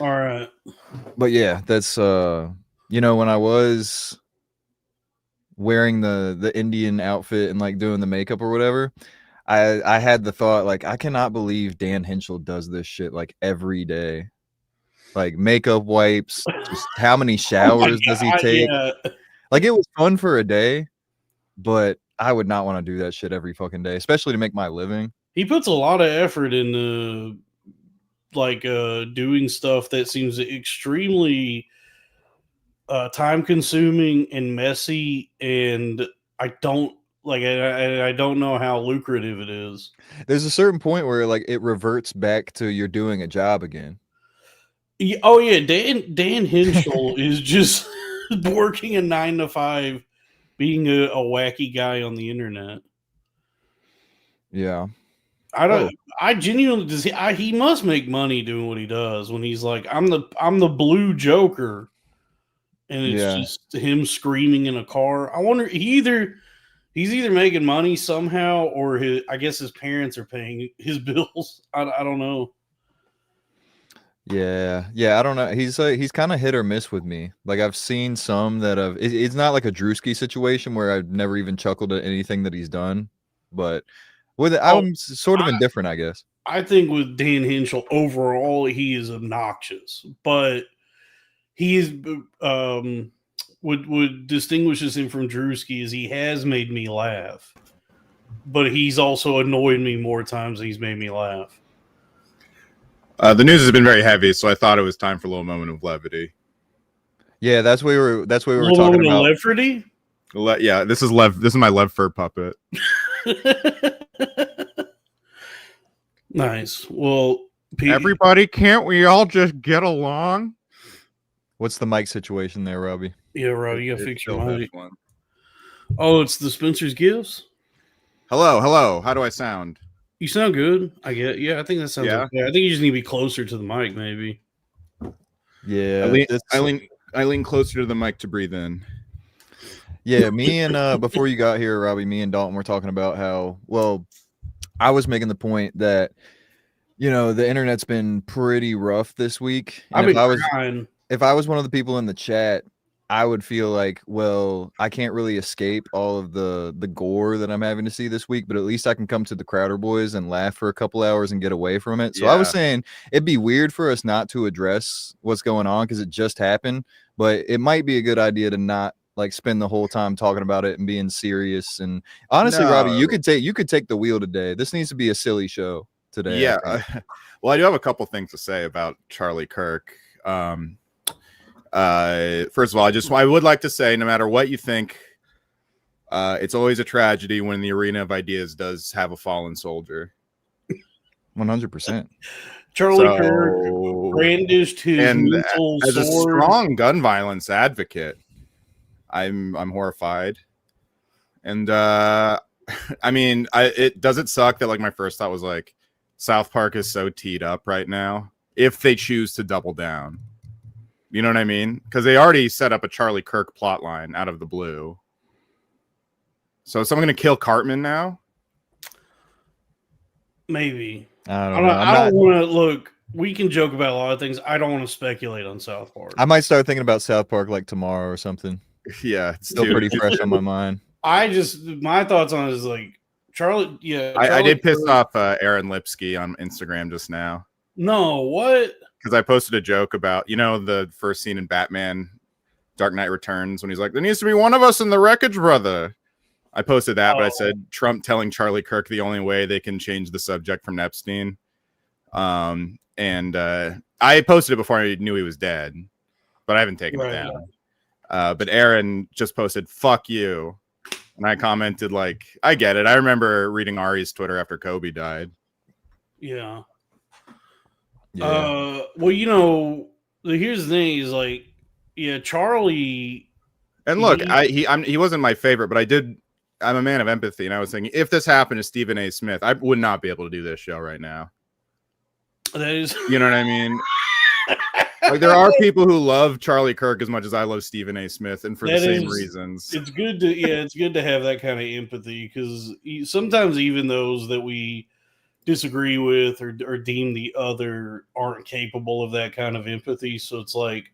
All right. But yeah, that's when I was wearing the Indian outfit and like doing the makeup or whatever, I had the thought like I cannot believe Dan Henchel does this shit like every day. Like makeup wipes, just how many Oh my showers does he god, take? yeah. Like it was fun for a day, but I would not want to do that shit every fucking day, especially to make my living. He puts a lot of effort into doing stuff that seems extremely time consuming and messy, and I don't know how lucrative it is. There's a certain point where like it reverts back to you're doing a job again. Yeah, oh yeah, Dan Henschel is just working a 9 to 5, being a wacky guy on the internet. Yeah. I don't. I genuinely does. He must make money doing what he does. When he's like, I'm the blue Joker, and it's Yeah. just him screaming in a car. I wonder he's either making money somehow, or I guess his parents are paying his bills. I don't know. Yeah, I don't know. He's kind of hit or miss with me. Like I've seen some that have. It's not like a Drewski situation where I've never even chuckled at anything that he's done, but with it, I'm sort of indifferent, I guess. I think with Dan Henschel overall, he is obnoxious, but he is what distinguishes him from Drewski is he has made me laugh, but he's also annoyed me more times than he's made me laugh. The news has been very heavy, so I thought it was time for a little moment of levity. Yeah, that's what we were talking about. Levity? Yeah, this is my Lev fur puppet. Nice. Well, everybody, can't we all just get along? What's the mic situation there, Robbie? Yeah, Robbie, you gotta fix your mic. Oh, it's the Spencer's Gifts? Hello. How do I sound? You sound good. I get. Yeah, I think that sounds okay. I think you just need to be closer to the mic, maybe. Yeah, I lean closer to the mic to breathe in. Yeah, me and before you got here, Robbie, me and Dalton were talking about how I was making the point that the internet's been pretty rough this week. And if I was one of the people in the chat, I would feel like, well, I can't really escape all of the gore that I'm having to see this week, but at least I can come to the Crowder Boys and laugh for a couple hours and get away from it. So I was saying it'd be weird for us not to address what's going on because it just happened, but it might be a good idea to not like spend the whole time talking about it and being serious. And honestly, Robbie, you could take the wheel today. This needs to be a silly show today. Yeah. Well, I do have a couple things to say about Charlie Kirk. First of all, I would like to say, no matter what you think, it's always a tragedy when the arena of ideas does have a fallen soldier. 100%. Charlie Kirk brandished his mental as sword. A strong gun violence advocate, I'm horrified. And I mean, it suck that like my first thought was like South Park is so teed up right now if they choose to double down. You know what I mean? Because they already set up a Charlie Kirk plot line out of the blue. So is someone going to kill Cartman now? Maybe. I don't know. I don't want to look. We can joke about a lot of things. I don't want to speculate on South Park. I might start thinking about South Park like tomorrow or something. Yeah, it's still pretty fresh on my mind. My thoughts on it is like Charlie. Yeah, I did piss off Aaron Lipsky on Instagram just now. No, what? Because I posted a joke about, the first scene in Batman Dark Knight Returns when he's like, there needs to be one of us in the wreckage, brother. I posted that, but I said Trump telling Charlie Kirk the only way they can change the subject from Epstein. And I posted it before I knew he was dead, but I haven't taken it down. But Aaron just posted, fuck you. And I commented like, I get it. I remember reading Ari's Twitter after Kobe died. Yeah. Well, here's the thing: is like, yeah, Charlie. And look, he wasn't my favorite, but I'm a man of empathy, and I was thinking, if this happened to Stephen A. Smith, I would not be able to do this show right now. That is, you know what I mean? Like there are people who love Charlie Kirk as much as I love Stephen A. Smith, and for the same reasons. It's good to have that kind of empathy because sometimes even those that we disagree with or deem the other aren't capable of that kind of empathy. So it's like,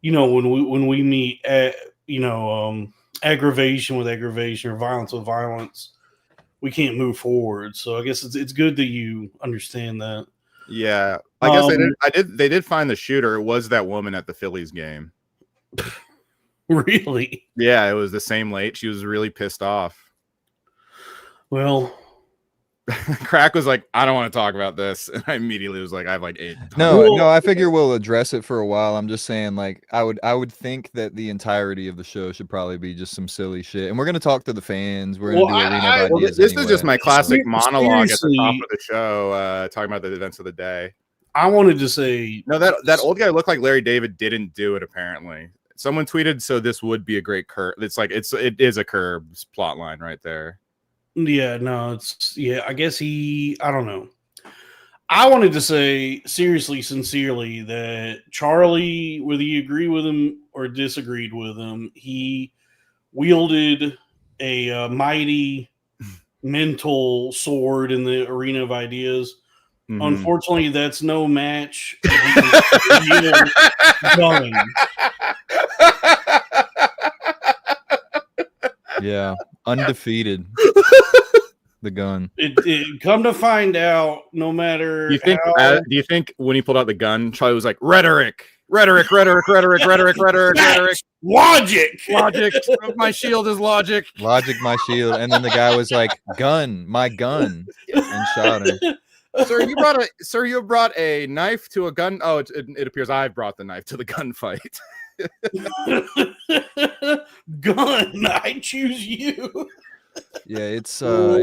when we meet at, aggravation with aggravation or violence with violence, we can't move forward. So I guess it's good that you understand that. Yeah, I guess they did find the shooter. It was that woman at the Phillies game. Really? Yeah, it was the same late. She was really pissed off. Well, Crack was like, I don't want to talk about this, and I immediately was like, I have like 8. No, I figure we'll address it for a while. I'm just saying, like, I would think that the entirety of the show should probably be just some silly shit, and we're gonna talk to the fans. We're gonna do arena of ideas. This anyway. is just my classic monologue at the top of the show, talking about the events of the day. I wanted to say, no, that old guy looked like Larry David didn't do it. Apparently, someone tweeted, so this would be a great Curb. It's like it is a Curb's plot line right there. Yeah, no, I guess I don't know. I wanted to say seriously, sincerely, that Charlie, whether you agree with him or disagreed with him, he wielded a mighty mental sword in the arena of ideas. Mm-hmm. Unfortunately, that's no match. Gun. Yeah, undefeated. The gun. It come to find out, no matter. Do you think when he pulled out the gun, Charlie was like rhetoric, logic. My shield is logic. Logic, my shield. And then the guy was like, gun, my gun, and shot him. Sir, you brought a knife to a gun. Oh, it appears I brought the knife to the gunfight. Gun, I choose you. Yeah, it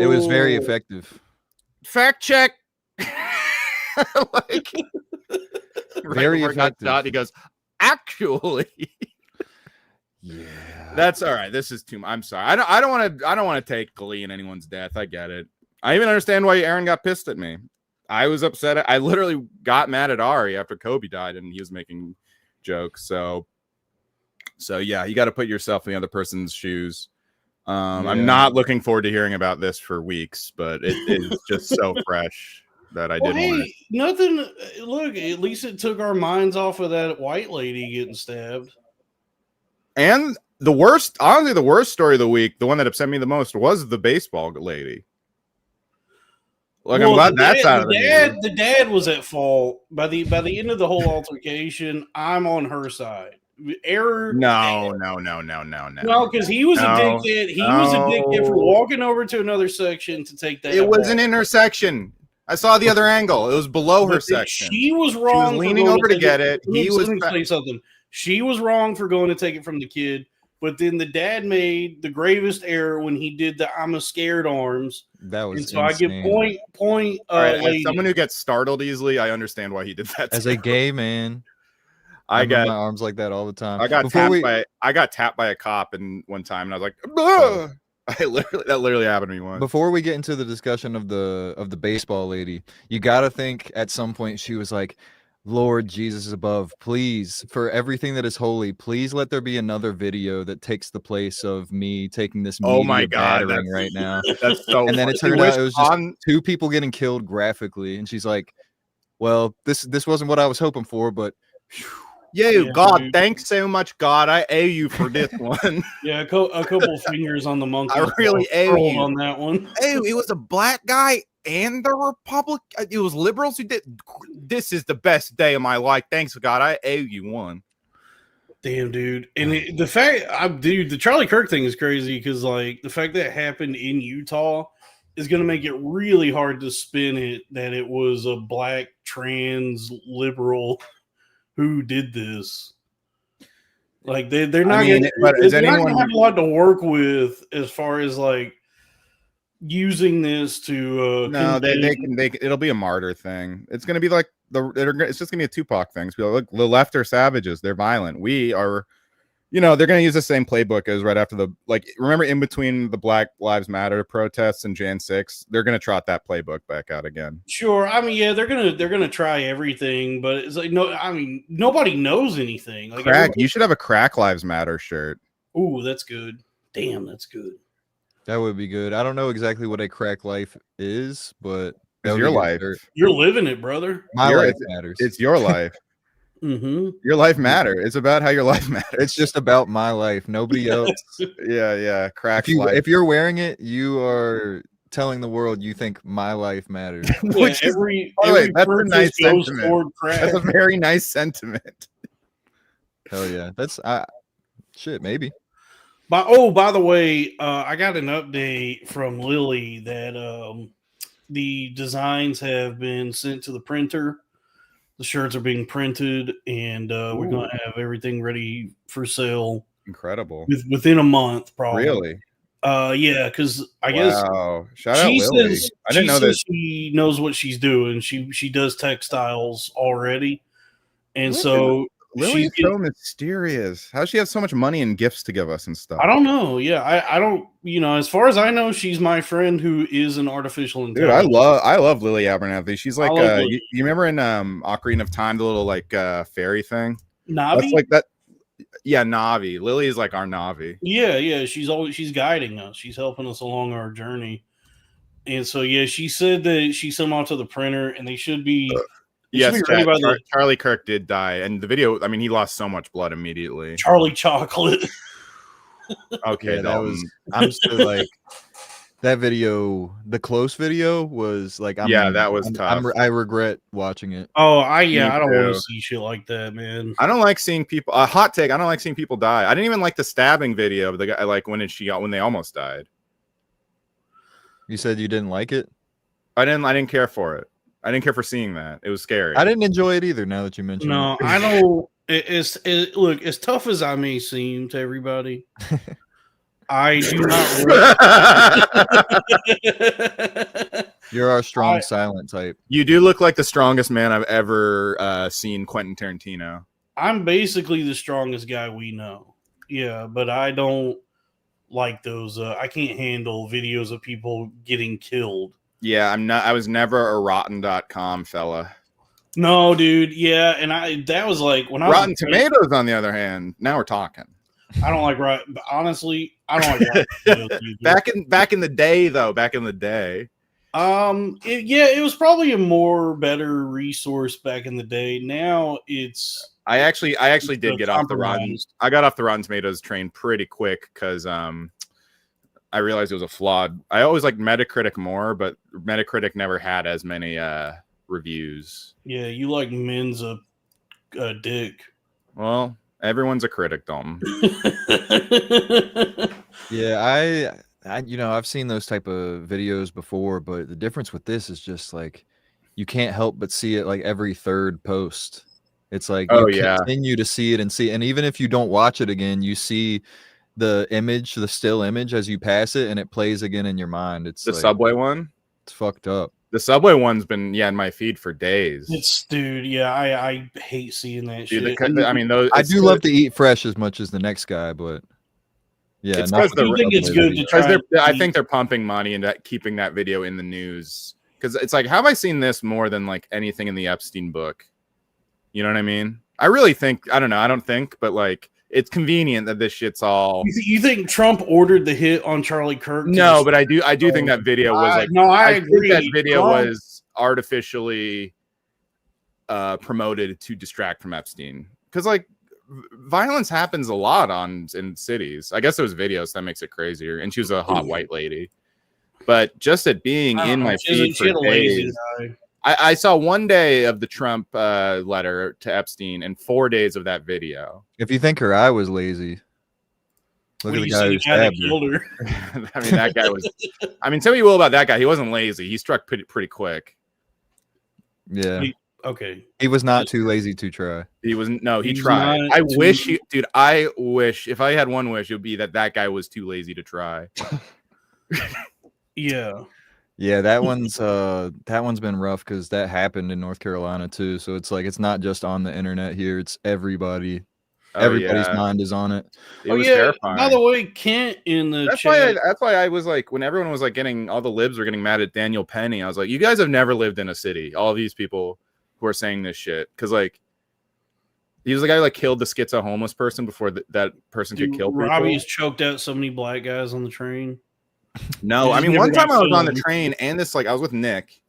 was very effective. Fact check. Like very effective. He goes, actually. Yeah. That's all right. This is too much. I'm sorry. I don't want to take glee in anyone's death. I get it. I even understand why Aaron got pissed at me. I was upset. I literally got mad at Ari after Kobe died and he was making jokes. So yeah, you got to put yourself in the other person's shoes. Yeah. I'm not looking forward to hearing about this for weeks, but it is just so fresh that I didn't want it. Nothing. Look, at least it took our minds off of that white lady getting stabbed. And the worst story of the week, the one that upset me the most, was the baseball lady. Like, I'm glad that's out of the news. The dad was at fault. By the end of the whole altercation, I'm on her side. Error. No. No, because he was a dickhead. He was a dickhead for walking over to another section to take that. It was an intersection. I saw the other angle. It was below her section. She was wrong. She was leaning over to get it. Let me say something. She was wrong for going to take it from the kid. But then the dad made the gravest error when he did the "I'm a scared" arms. That was and so insane. I give point. As someone who gets startled easily, I understand why he did that. As a gay man, I got my arms like that all the time. I got tapped by a cop and one time, and I was like, that literally happened to me once. Before we get into the discussion of the baseball lady, you got to think at some point she was like, Lord Jesus is above, please, for everything that is holy, please let there be another video that takes the place of me taking this media battering right now. That's so and then it turned out it was just two people getting killed graphically, and she's like, well, this wasn't what I was hoping for, but God, thanks so much, God. I owe you for this one. Yeah, a couple fingers on the monkey. I really owe you on that one. Oh, it was a black guy and the Republic. It was liberals who did. This is the best day of my life. Thanks, God. I owe you one. Damn, dude. And the Charlie Kirk thing is crazy because, like, the fact that it happened in Utah is going to make it really hard to spin it that it was a black trans liberal who did this. Like, they're not going to have a lot to work with as far as, like, using this to it'll be a martyr thing. It's going to be like it's just going to be a Tupac thing. It's be like, look, the left are savages. They're violent. We are, they're going to use the same playbook as right after remember in between the Black Lives Matter protests and Jan 6, they're going to trot that playbook back out again. Sure. I mean, yeah, they're going to try everything, but it's like, nobody knows anything. Like, you should have a Crack Lives Matter shirt. Ooh, that's good. Damn, that's good. That would be good. I don't know exactly what a crack life is, but It's your life. You're living it, brother. My life matters. It's your life. Mm-hmm. Your life matters. It's about how your life matters. It's just about my life. Nobody else. Yeah. Cracks life. If you're wearing it, you are telling the world you think my life matters. Which is, that's a nice sentiment. That's a very nice sentiment. Hell yeah. That's shit, maybe. By the way, I got an update from Lily that the designs have been sent to the printer. The shirts are being printed, and we're going to have everything ready for sale. Incredible. Within a month, probably. Really? Yeah, because I guess shout out Lily. I didn't know that she knows what she's doing. She does textiles already, and so Lily is so mysterious. How does she have so much money and gifts to give us and stuff? I don't know. Yeah, I don't. As far as I know, she's my friend who is an artificial intelligence. Dude, I love Lily Abernathy. She's like you remember in Ocarina of Time, the little like fairy thing? Navi? That's like that. Yeah, Navi. Lily is like our Navi. Yeah. She's guiding us. She's helping us along our journey. And so she said that she sent them out to the printer, and they should be. Yes, Charlie Kirk did die, and the video. I mean, he lost so much blood immediately. Charlie Chocolate. Okay, yeah, that was. I'm still like that video. The close video was like. That was tough. I regret watching it. Oh, I don't want to see shit like that, man. I don't like seeing people. Hot take. I don't like seeing people die. I didn't even like the stabbing video of the guy. Like when they almost died. You said you didn't like it. I didn't care for it. I didn't care for seeing that. It was scary. I didn't enjoy it either. Now that you mentioned it. I don't. Look, as tough as I may seem to everybody, I do not. You're our strong silent type. You do look like the strongest man I've ever seen Quentin Tarantino. I'm basically the strongest guy we know. Yeah, but I don't like those. I can't handle videos of people getting killed. Yeah, I'm not. I was never a Rotten.com fella. No, dude. Yeah, and that was like when I Rotten Tomatoes, on the other hand. Now we're talking. I don't like Rotten. Honestly, I don't like Rotten Tomatoes. Back in the day, though. Back in the day. It was probably a better resource back in the day. Now it's. I actually did get off the Rotten. I got off the Rotten Tomatoes train pretty quick because I realized it was a flawed. I always liked Metacritic more, but Metacritic never had as many reviews. Yeah, you like men's a dick. Well, everyone's a critic, Dalton. Yeah, I've seen those type of videos before, but the difference with this is just like you can't help but see it like every third post. It's like continue to see it, and even if you don't watch it again, you see the still image as you pass it, and it plays again in your mind. It's the subway one. It's fucked up. The subway one's been in my feed for days. I hate seeing that shit. I mean, I do love to eat fresh as much as the next guy, but yeah, it's I think it's good because I think they're pumping money into keeping that video in the news because it's like, have I seen this more than like anything in the Epstein book? You know what I mean? I really think I don't think, but like. It's convenient that this shit's all. You think Trump ordered the hit on Charlie Kirk? No, but I do think that video was like. No, I agree. Think that video was artificially promoted to distract from Epstein because like violence happens a lot in cities. I guess it was videos that makes it crazier, and she was a hot white lady. But just it being in my feed for days. I saw one day of the Trump letter to Epstein and 4 days of that video. If you think her eye was lazy, look at the guy who stabbed her. I mean, that guy was. I mean, tell me what about that guy. He wasn't lazy. He struck pretty quick. Yeah. Okay. He was not too lazy to try. He tried. I wish if I had one wish, it would be that guy was too lazy to try. Yeah. Yeah, that one's been rough because that happened in North Carolina too. So it's like it's not just on the internet here; it's everybody. Everybody's mind is on it. It was terrifying. By the way, Kent in the chat. That's why I was like, when everyone was like all the libs were getting mad at Daniel Penny. I was like, you guys have never lived in a city. All these people who are saying this shit because like. He was the guy who like killed the schizo homeless person before that person could kill people. Robbie's choked out so many black guys on the train. No, I mean one time I was on the train and this like I was with Nick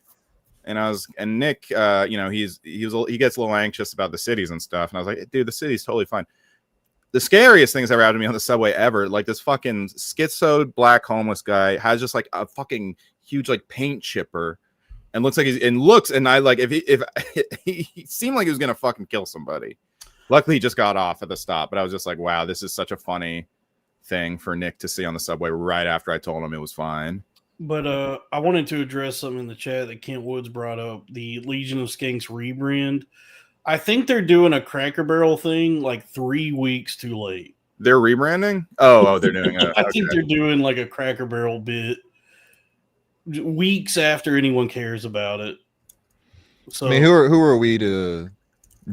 and Nick, he gets a little anxious about the cities and stuff, and I was like, dude, the city's totally fine. The scariest things ever happened to me on the subway ever, like this fucking schizoid black homeless guy has just like a fucking huge like paint chipper, and looks like and I like if he seemed like he was gonna fucking kill somebody. Luckily, he just got off at the stop, but I was just like, wow, this is such a funny thing for Nick to see on the subway right after I told him it was fine. But I wanted to address something in the chat that Kent Woods brought up, the Legion of Skanks rebrand. I think they're doing a Cracker Barrel thing like 3 weeks too late. They're rebranding? Oh, they're doing it. I think they're doing like a Cracker Barrel bit weeks after anyone cares about it. So I mean, who are we to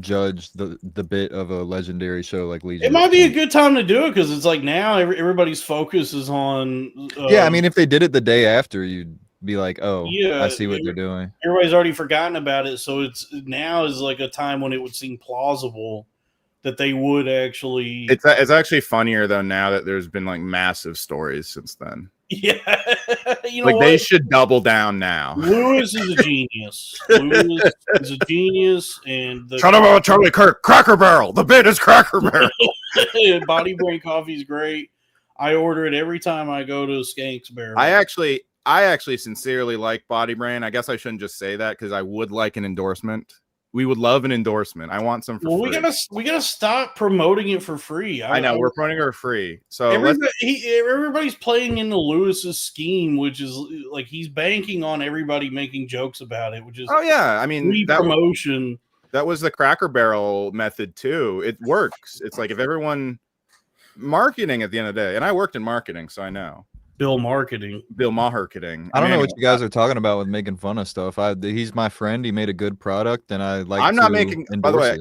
judge the bit of a legendary show like Legion? It might be a good time to do it because it's like now everybody's focus is on. Yeah, I mean, if they did it the day after, you'd be like, oh, yeah, I see what they're doing. Everybody's already forgotten about it, so it's now is like a time when it would seem plausible that they would actually. It's actually funnier though now that there's been like massive stories since then. Yeah, they should double down now. Lewis is a genius. Lewis is a genius, and shut up about Charlie Kirk. Cracker Barrel. The bit is Cracker Barrel. Body Brain coffee is great. I order it every time I go to Skanks Barrel. I actually sincerely like Body Brain. I guess I shouldn't just say that because I would like an endorsement. We would love an endorsement. I want some for free. We gotta stop promoting it for free. I know we're promoting it for free. So everybody's playing into Lewis's scheme, which is like he's banking on everybody making jokes about it, which is I mean promotion. That was the Cracker Barrel method too. It works. It's like if everyone marketing at the end of the day, and I worked in marketing, so I know. Bill marketing. I don't know what you guys are talking about with making fun of stuff. He's my friend. He made a good product, and I like. I'm not making. By the way,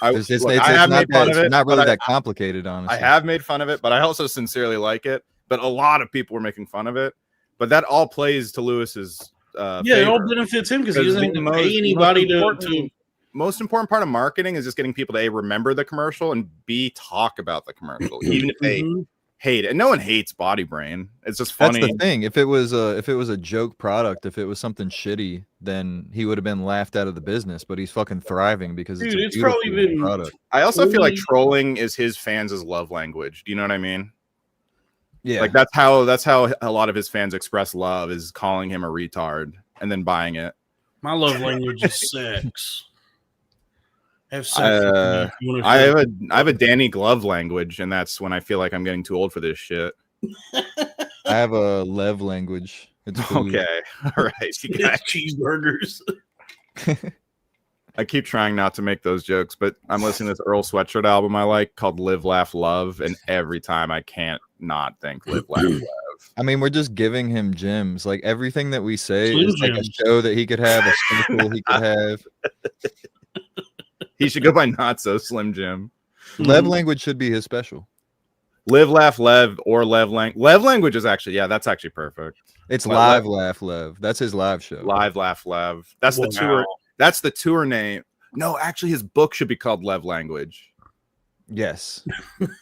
it's not really that complicated, honestly. I have made fun of it, but I also sincerely like it. But a lot of people were making fun of it. But that all plays to Lewis's. It all benefits him because he doesn't have to pay anybody to. Most important part of marketing is just getting people to A, remember the commercial, and B, talk about the commercial, even if they hate it. And no one hates Body Brain. It's just funny. That's the thing. If it was a joke product, if it was something shitty, then he would have been laughed out of the business. But he's fucking thriving because it's probably been product. I also feel like trolling is his fans' love language. Do you know what I mean? Yeah. Like that's how a lot of his fans express love, is calling him a retard and then buying it. My love language is sex. I have a Danny Glove language, and that's when I feel like I'm getting too old for this shit. I have a Lev language. It's food. Okay, all right. You got cheeseburgers. I keep trying not to make those jokes, but I'm listening to this Earl Sweatshirt album I like called "Live, Laugh, Love," and every time I can't not think "Live, Laugh, Love." I mean, we're just giving him gems. Like everything that we say is like a show that he could have, a special he could have. He should go by Not So Slim Jim. Lev language should be his special. Live, Laugh, Lev, or Lev language. Lev language is actually, that's actually perfect. It's Live, Laugh, Lev. That's his live show. Live, Laugh, Lev. That's the tour. That's the tour name. No, actually, his book should be called Lev Language. Yes.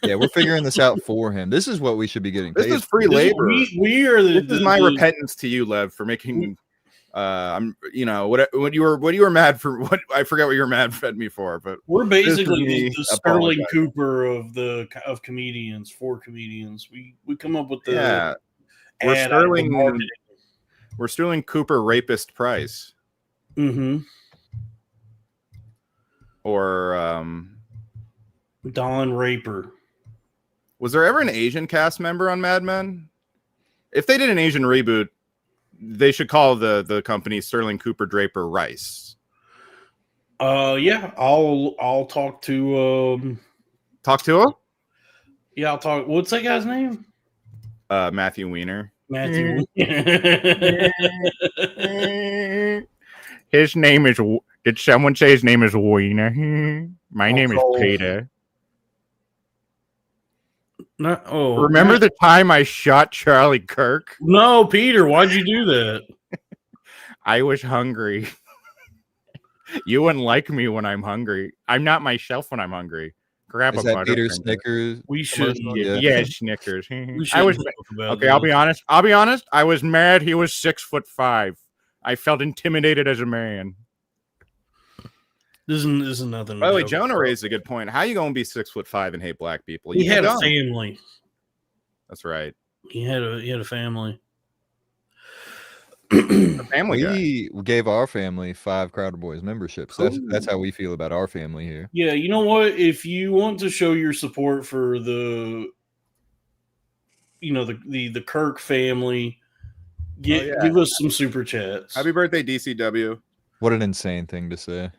Yeah, we're figuring this out for him. This is what we should be getting paid. This is free labor. We are this is my repentance to you, Lev, for making. What you were mad for. What I forget what you were mad at me for, but we're basically the Sterling Cooper of comedians, for comedians. We come up with the we're Sterling Cooper rapist Price. Mm-hmm. Or Don Raper. Was there ever an Asian cast member on Mad Men? If they did an Asian reboot, they should call the company Sterling Cooper Draper Rice. Yeah, I'll talk to talk to him. Yeah, I'll talk. What's that guy's name? Matthew Weiner. Matthew. His name is. Did someone say his name is Weiner? My name is Peter. Remember the time I shot Charlie Kirk? No, Peter, why'd you do that? I was hungry. You wouldn't like me when I'm hungry. I'm not myself when I'm hungry. Grab a butter. Peter Snickers. We should. Yeah, Snickers. I was okay. I'll be honest. I was mad. He was 6'5". I felt intimidated as a man. This is nothing. By the way, Jonah raised a good point. How you gonna be 6'5" and hate black people? He had a family. That's right. He had a family. A family guy. We gave our family 5 Crowder Boys memberships. That's how we feel about our family here. Yeah, you know what? If you want to show your support for the Kirk family, give us some super chats. Happy birthday, DCW. What an insane thing to say.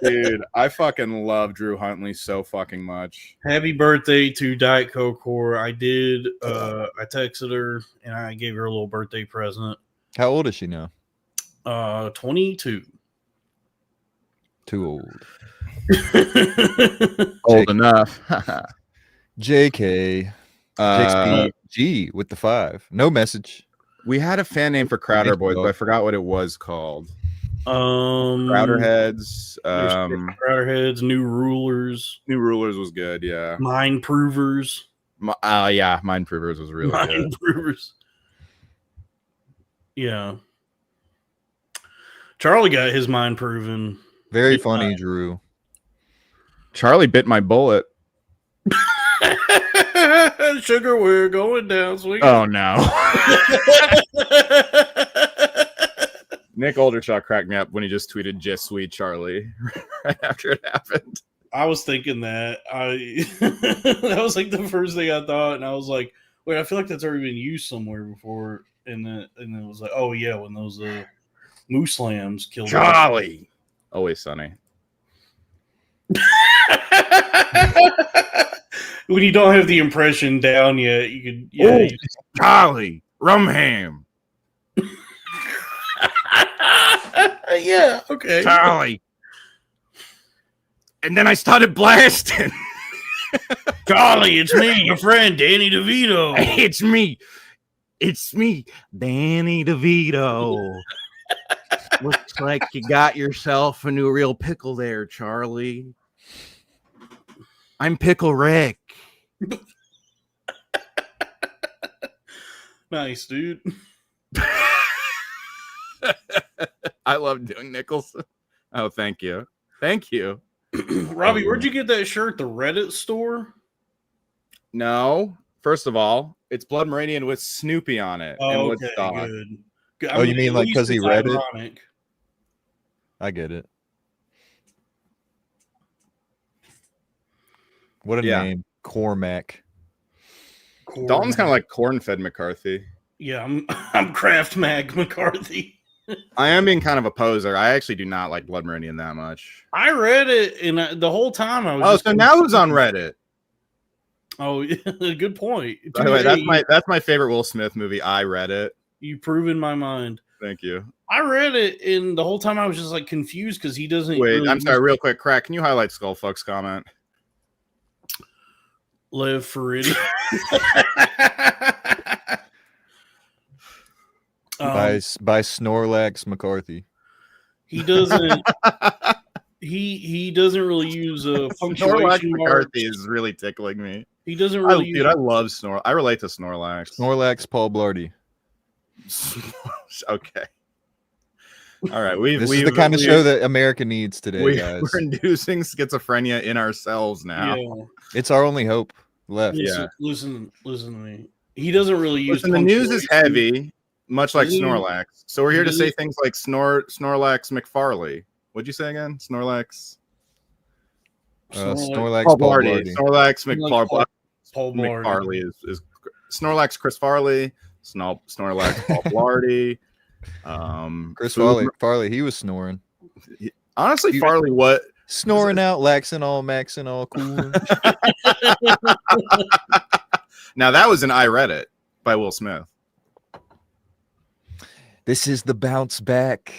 Dude, I fucking love Drew Huntley so fucking much. Happy birthday to Diet Coke Core. I did. I texted her and I gave her a little birthday present. How old is she now? 22. Too old. Old enough. JK. G with the 5. No message. We had a fan name for Crowder Boys, but I forgot what it was called. Crowderheads. Crowderheads, New Rulers. New Rulers was good, yeah. Mind Provers. Yeah, Mind Provers was really good. Mind Provers. Yeah. Charlie got his mind proven. Very funny, Drew. Charlie bit my bullet. Sugar, we're going down. Sweet. Oh, no. Nick Oldershaw cracked me up when he just tweeted "Just Sweet Charlie" right after it happened. I was thinking that. That was like the first thing I thought, and I was like, "Wait, I feel like that's already been used somewhere before." And then it was like, "Oh yeah, when those moose lambs killed Charlie." Them. Always Sunny. When you don't have the impression down yet, you could. Yeah, ooh, Charlie Rumham. Yeah, okay. Charlie. And then I started blasting. Charlie, it's me, your friend, Danny DeVito. It's me. It's me, Danny DeVito. Looks like you got yourself a new real pickle there, Charlie. I'm Pickle Rick. Nice, dude. I love doing Nicholson. Oh, thank you. Thank you. Robbie, where'd you get that shirt? The Reddit store? No. First of all, it's Blood Meridian with Snoopy on it. Oh, okay, good. Oh, you mean like because he read ironic. it? I get it. What a name. Cormac. Dalton's kind of like corn-fed McCarthy. Yeah, I'm Kraft Mag McCarthy. I am being kind of a poser. I actually do not like Blood Meridian that much. I read it, and the whole time I was. Oh, so now who's on Reddit? Oh, good point. By the way, that's my favorite Will Smith movie. I read it. You prove in my mind. Thank you. I read it, and the whole time I was just like confused because he doesn't. Wait, really I'm sorry. Real quick, Crack. Can you highlight Skullfuck's comment? Live for it. By Snorlax McCarthy. He doesn't. he doesn't really use a punctuation mark. McCarthy is really tickling me. He doesn't really. Dude, I love Snor. I relate to Snorlax. Snorlax Paul Blarty. Okay. All right. This is the kind of show that America needs today, guys. We're inducing schizophrenia in ourselves now. Yeah. It's our only hope left. Listen to me. He doesn't really use. Listen, the news is heavy, much like Snorlax. So we're here to say things like Snorlax McFarley. What'd you say again? Snorlax. Snorlax Paul Paul Blarty. Snorlax Paul McFarley is Snorlax Chris Farley. Snorlax Paul Blarty. Chris Farley, he was snoring. Honestly, Farley, what? Snoring out, laxing all, maxing all, cool. Now that was an I Read It by Will Smith. This is the Bounceback.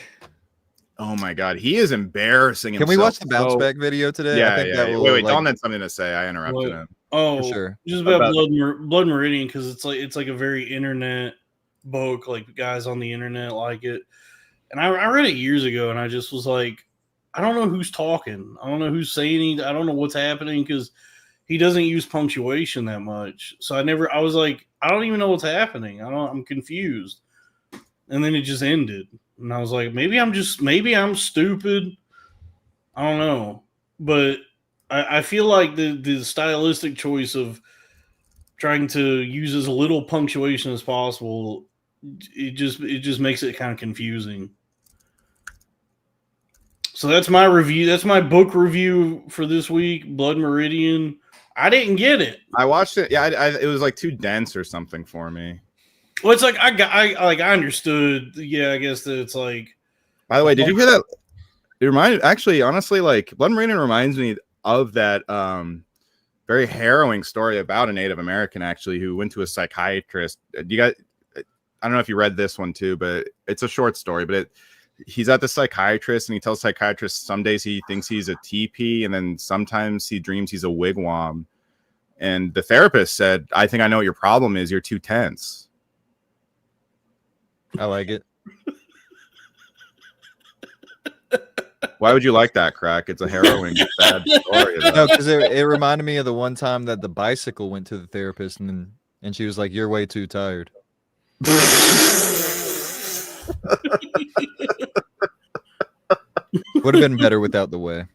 Oh my God, he is embarrassing himself. Can we watch the Bounceback video today? Yeah, I think that will, wait, Don had something to say. I interrupted him. Oh, for sure. Just about Blood Meridian, because it's like a very internet book. Like guys on the internet like it, and I read it years ago, and I just was like, I don't know who's talking. I don't know who's saying it. I don't know what's happening because he doesn't use punctuation that much. So I was like, I don't even know what's happening. I'm confused. And then it just ended. And I was like, maybe I'm stupid. I don't know. But I feel like the stylistic choice of trying to use as little punctuation as possible, it just makes it kind of confusing. So that's my review. That's my book review for this week, Blood Meridian. I didn't get it. I watched it. Yeah, it was like too dense or something for me. Well, it's like I understood. Yeah, I guess that it's like. By the way, did you hear that? It reminded, actually, honestly, like Blood Meridian reminds me of that very harrowing story about a Native American actually who went to a psychiatrist. You guys, I don't know if you read this one too, but it's a short story. But he's at the psychiatrist and he tells psychiatrist some days he thinks he's a teepee and then sometimes he dreams he's a wigwam. And the therapist said, "I think I know what your problem is. You're too tense." I like it. Why would you like that, Crack? It's a harrowing, sad story. No, because it reminded me of the one time that the bicycle went to the therapist and she was like, "You're way too tired." Would have been better without the way.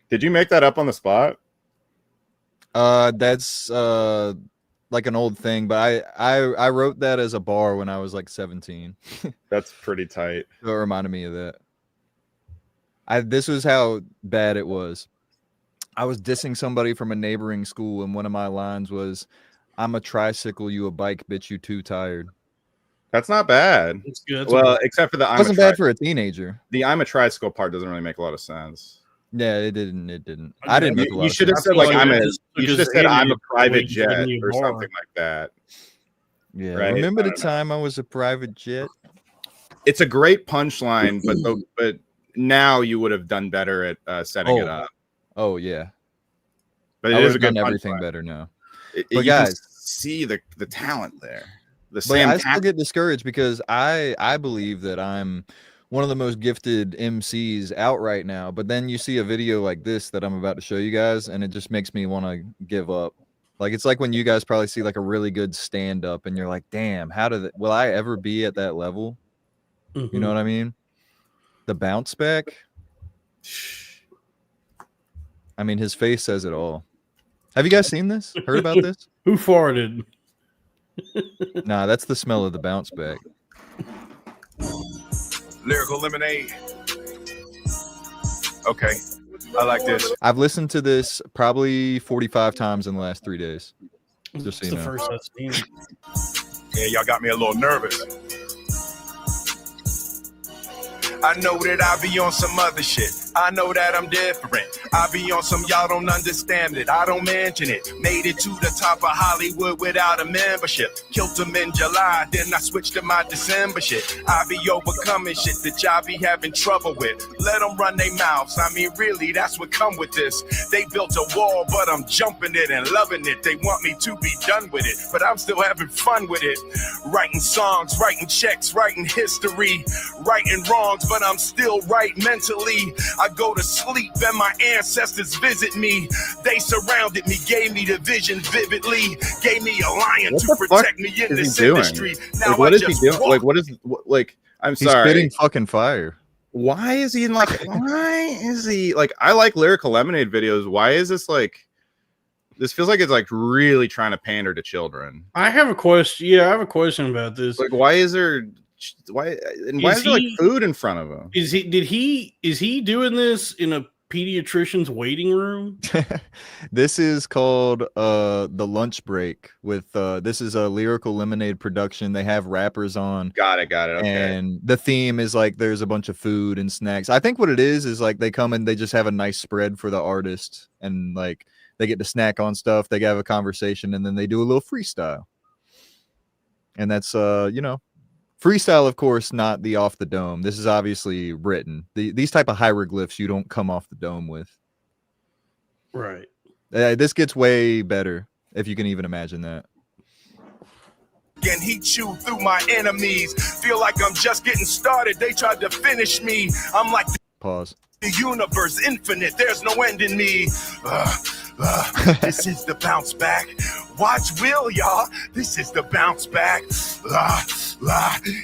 Did you make that up on the spot? That's like an old thing, but I wrote that as a bar when I was like 17. That's pretty tight. So it reminded me of that. This was how bad it was. I was dissing somebody from a neighboring school, and one of my lines was, "I'm a tricycle, you a bike, bitch, you too tired." That's not bad. It's good. Well, except for the It wasn't bad for a teenager. The "I'm a tricycle" part doesn't really make a lot of sense. Yeah, it didn't. I didn't make a lot You of should have sense. said like I'm a a private jet or something like that. Yeah, right? remember the time I was a private jet? It's a great punchline, but now you would have done better at setting it up. Oh yeah, but I it would is a have good done everything punchline. better now. But But you can guys, see the talent there. but I still get discouraged because I believe that I'm one of the most gifted MCs out right now. But then you see a video like this that I'm about to show you guys, and it just makes me want to give up. Like it's like when you guys probably see like a really good stand up, and you're like, "Damn, will I ever be at that level?" Mm-hmm. You know what I mean? The Bounceback. I mean, his face says it all. Have you guys seen this? Heard about this? Who farted? Nah, that's the smell of the Bounceback. Lyrical lemonade. Okay, I like this. I've listened to this probably 45 times in the last 3 days. Just so It's you the know. first I've seen it. Yeah, y'all got me a little nervous. I know that I be on some other shit. I know that I'm different. I be on some y'all don't understand it. I don't mention it. Made it to the top of Hollywood without a membership. Killed them in July, then I switched to my December shit. I be overcoming shit that y'all be having trouble with. Let them run their mouths. I mean, really, that's what come with this. They built a wall, but I'm jumping it and loving it. They want me to be done with it, but I'm still having fun with it. Writing songs, writing checks, writing history, righting wrongs, but I'm still right mentally. I go to sleep and my ancestors visit me. They surrounded me, gave me the vision vividly, gave me a lion to protect me in this industry. Now What is he doing? walk. Like, what is like? I'm He's sorry. spitting fucking fire. Why is he like? Why is he like? I like Lyrical Lemonade videos. Why is this like? This feels like it's like really trying to pander to children. I have a question. Yeah, I have a question about this. Like, why is there? Why is there like food in front of him? Is he doing this in a pediatrician's waiting room? This is called the lunch break with this is a Lyrical Lemonade production. They have rappers on. Got it. Okay. And the theme is like there's a bunch of food and snacks. I think what it is like they come and they just have a nice spread for the artist, and like they get to snack on stuff, they have a conversation, and then they do a little freestyle. And that's freestyle, of course, not the off the dome. This is obviously written. These type of hieroglyphs you don't come off the dome with. Right. This gets way better, if you can even imagine that. And he chewed through my enemies. Feel like I'm just getting started. They tried to finish me. I'm like Pause. the universe, infinite. There's no end in me. This is the bounce back. Watch Will, y'all. This is the bounce back.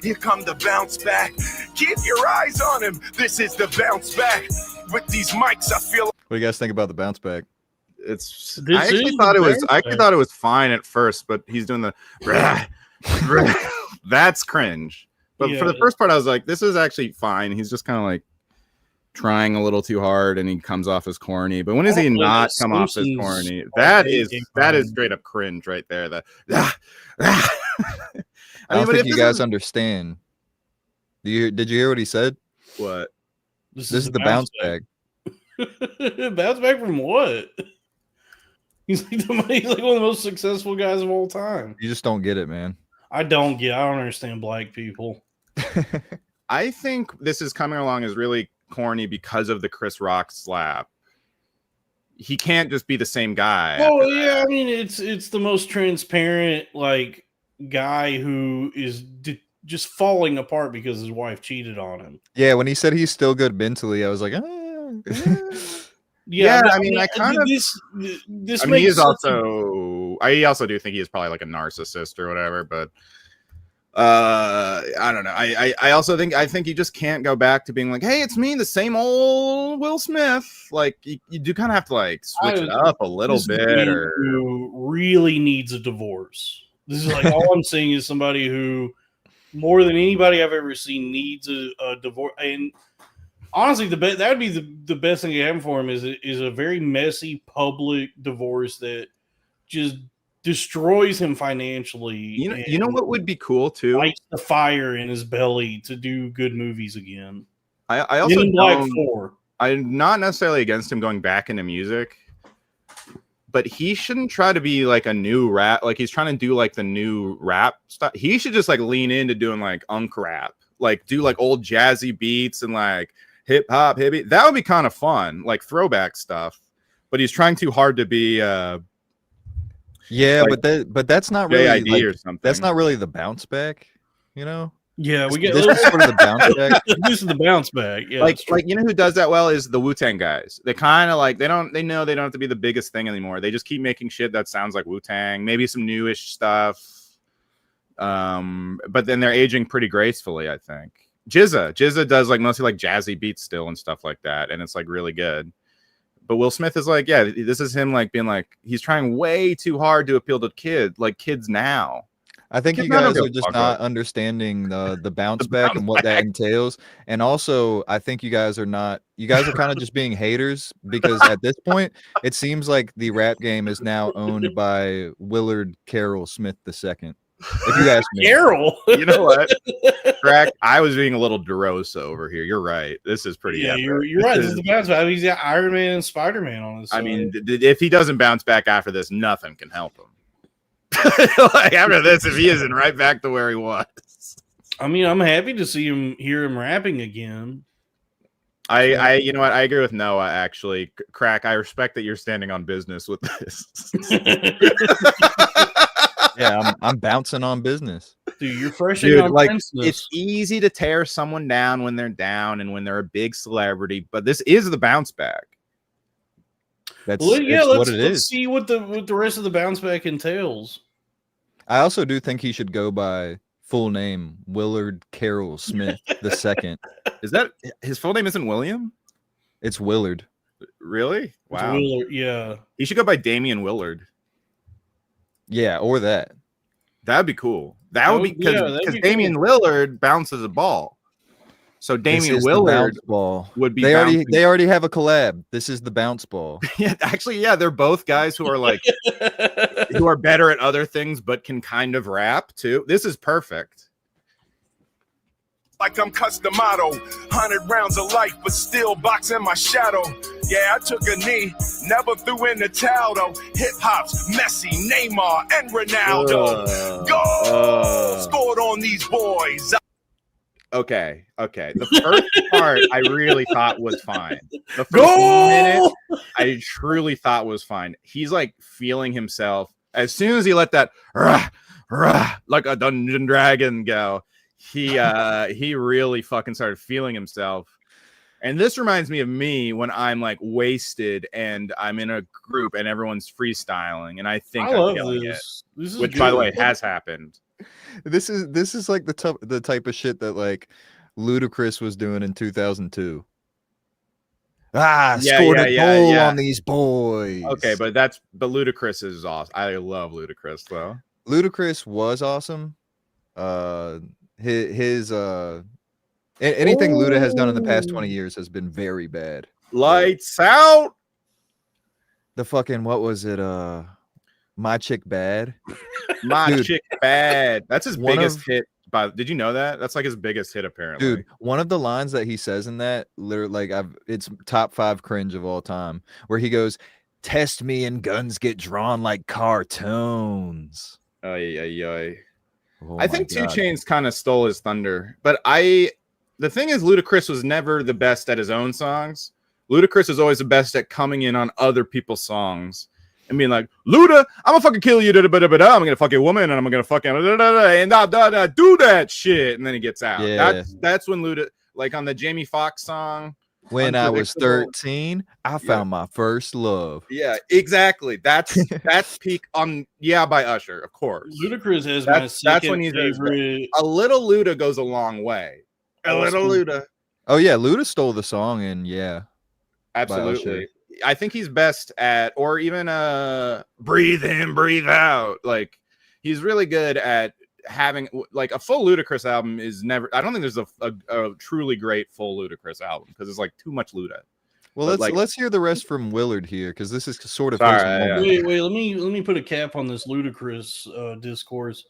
Here come the bounce back. Keep your eyes on him. This is the bounce back. With these mics, I feel. What do you guys think about the bounce back? It's. This I actually is thought the it was. bounce I actually back. thought it was fine at first, but he's doing the. That's cringe. But for the Yeah. first part, I was like, this is actually fine. He's just kind of like trying a little too hard, and he comes off as corny. But when does he Hopefully not the come off as Simpsons corny? are That taking is fine. straight up cringe right there. I don't but think if you this guys is- understand. Did you hear what he said? what? This is the bounce back. Bounce back from what? He's like one of the most successful guys of all time. You just don't get it, man. I don't understand black people. I think this is coming along as really corny because of the Chris Rock slap. He can't just be the same guy. Oh after that. yeah, I mean it's the most transparent like guy who is just falling apart because his wife cheated on him. Yeah, when he said he's still good mentally, I was like, Yeah, but I mean, I kind of. this I mean, makes he is such a- also. I also do think he is probably like a narcissist or whatever, but I don't know. I also think you just can't go back to being like, hey, it's me, the same old Will Smith. Like you do kind of have to like switch it up a little this is a bit, man or who really needs a divorce. This is like all I'm saying is somebody who, more than anybody I've ever seen, needs a divorce. And honestly, that would be the best thing to happen for him is a very messy public divorce that just destroys him financially. you know what would be cool too. Lights the fire in his belly to do good movies again. I also Men in Black don't- 4. I'm not necessarily against him going back into music, but he shouldn't try to be like a new rap. Like he's trying to do like the new rap stuff. He should just like lean into doing like unk rap, like do like old jazzy beats and like hip hop, hippie. That would be kind of fun, like throwback stuff. But he's trying too hard to be yeah, Like, but that's not really JID like, or something. that's not really the bounce back, you know. Yeah, we This get is sort of the bounce back. this is the bounce back. Yeah, like that's true. you know who does that well is the Wu-Tang guys. They kind of like they know they don't have to be the biggest thing anymore. They just keep making shit that sounds like Wu-Tang, maybe some newish stuff. But then they're aging pretty gracefully, I think. Jizza does like mostly like jazzy beats still and stuff like that, and it's like really good. But Will Smith is like, yeah, this is him like being like he's trying way too hard to appeal to kids now. I think Kids you now don't guys give are a just fuck not about- understanding the bounce The back bounce and what that back. entails. And also, I think you guys are kind of just being haters because at this point, it seems like the rap game is now owned by Willard Carroll Smith II. If you ask me, Carol. You know what? Crack. I was being a little DeRosa over here. You're right. This is pretty. Yeah, epic. you're right. This This is is- the bounce back. He's got Iron Man and Spider Man on his I side. mean, if he doesn't bounce back after this, nothing can help him. Like after this, if he isn't right back to where he was, I'm happy to hear him rapping again. I you know what? I agree with Noah. Actually, Crack. I respect that you're standing on business with this. yeah, I'm bouncing on business. Dude, you're freshing Dude, on like Princeness. it's easy to tear someone down when they're down and when they're a big celebrity, but this is the bounce back. That's Well, yeah, it's what let's it is. see what the rest of the bounce back entails. I also do think he should go by full name Willard Carroll Smith II. Is that his full name? Isn't William? It's Willard. Really? It's Wow. Willard, yeah. He should go by Damian Willard. Yeah, or that. That'd be cool. That would be that'd because be Damian Lillard bounces a ball. So This Damian is the Willard bounce ball. would be They bouncing- already have a collab. This is the bounce ball. Yeah, actually, yeah, they're both guys who are like who are better at other things but can kind of rap too. This is perfect. Like I'm Customato, 100 rounds of life, but still boxing my shadow. Yeah, I took a knee, never threw in the towel though. Hip hop's Messi, Neymar, and Ronaldo. Go! Scored on these boys. Okay. The first part I really thought was fine. The first Go! minute I truly thought was fine. He's like feeling himself. As soon as he let that rah, rah, like a dungeon dragon go, he really fucking started feeling himself. And this reminds me of me when I'm like wasted and I'm in a group and everyone's freestyling and I think I'm killing it. This is Which, good. by the way, has happened. This is like the type of shit that like Ludacris was doing in 2002. Scored a goal on these boys. Okay, but Ludacris is awesome. I love Ludacris though. Ludacris was awesome. His anything Luda has done in the past 20 years has been very bad. Lights out. The fucking what was it? My Chick Bad. My Chick Bad. That's his biggest hit. Did you know that? That's like his biggest hit, apparently. Dude, one of the lines that he says in that, literally, like it's top 5 cringe of all time, where he goes, "Test me and guns get drawn like cartoons." Oh yeah. Oh, I think 2 Chainz kind of stole his thunder, but the thing is, Ludacris was never the best at his own songs. Ludacris is always the best at coming in on other people's songs and being like, Luda, I'm gonna fucking kill you, I'm gonna fuck your woman, and I'm gonna fucking and do that shit, and then he gets out. Yeah. That's when Luda, like on the Jamie Foxx song, when I was 13, I found my first love. Yeah, exactly. That's peak on by Usher, of course. Ludacris has my second when he's favorite. A little Luda goes a long way. A little Luda. Oh yeah, Luda stole the song, and yeah, absolutely. I think he's best at, or even breathe in, breathe out. Like he's really good at having like a full Ludacris album is never. I don't think there's a truly great full Ludacris album because it's like too much Luda. Well, let's hear the rest from Willard here because this is sort of Wait, let me put a cap on this Ludacris discourse.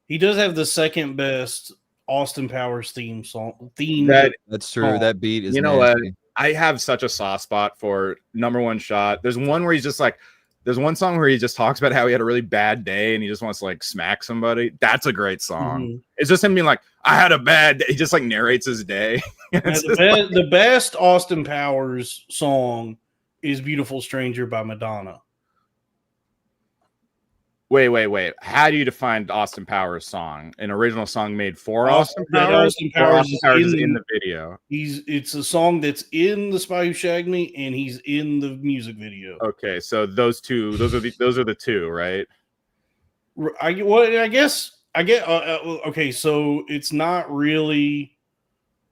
He does have the second best Austin Powers theme song. That's true. That beat is. You know what? I have such a soft spot for Number One Shot. There's one where he's just like, there's one song where he just talks about how he had a really bad day and he just wants to like smack somebody. That's a great song. Mm-hmm. It's just him being like, I had a bad day. He just like narrates his day. The best Austin Powers song is Beautiful Stranger by Madonna. Wait. How do you define Austin Powers song? An original song made for Austin Powers? Austin Powers is in the video. It's a song that's in The Spy Who Shagged Me, and he's in the music video. Okay, so those are the two, right? I guess okay, so it's not really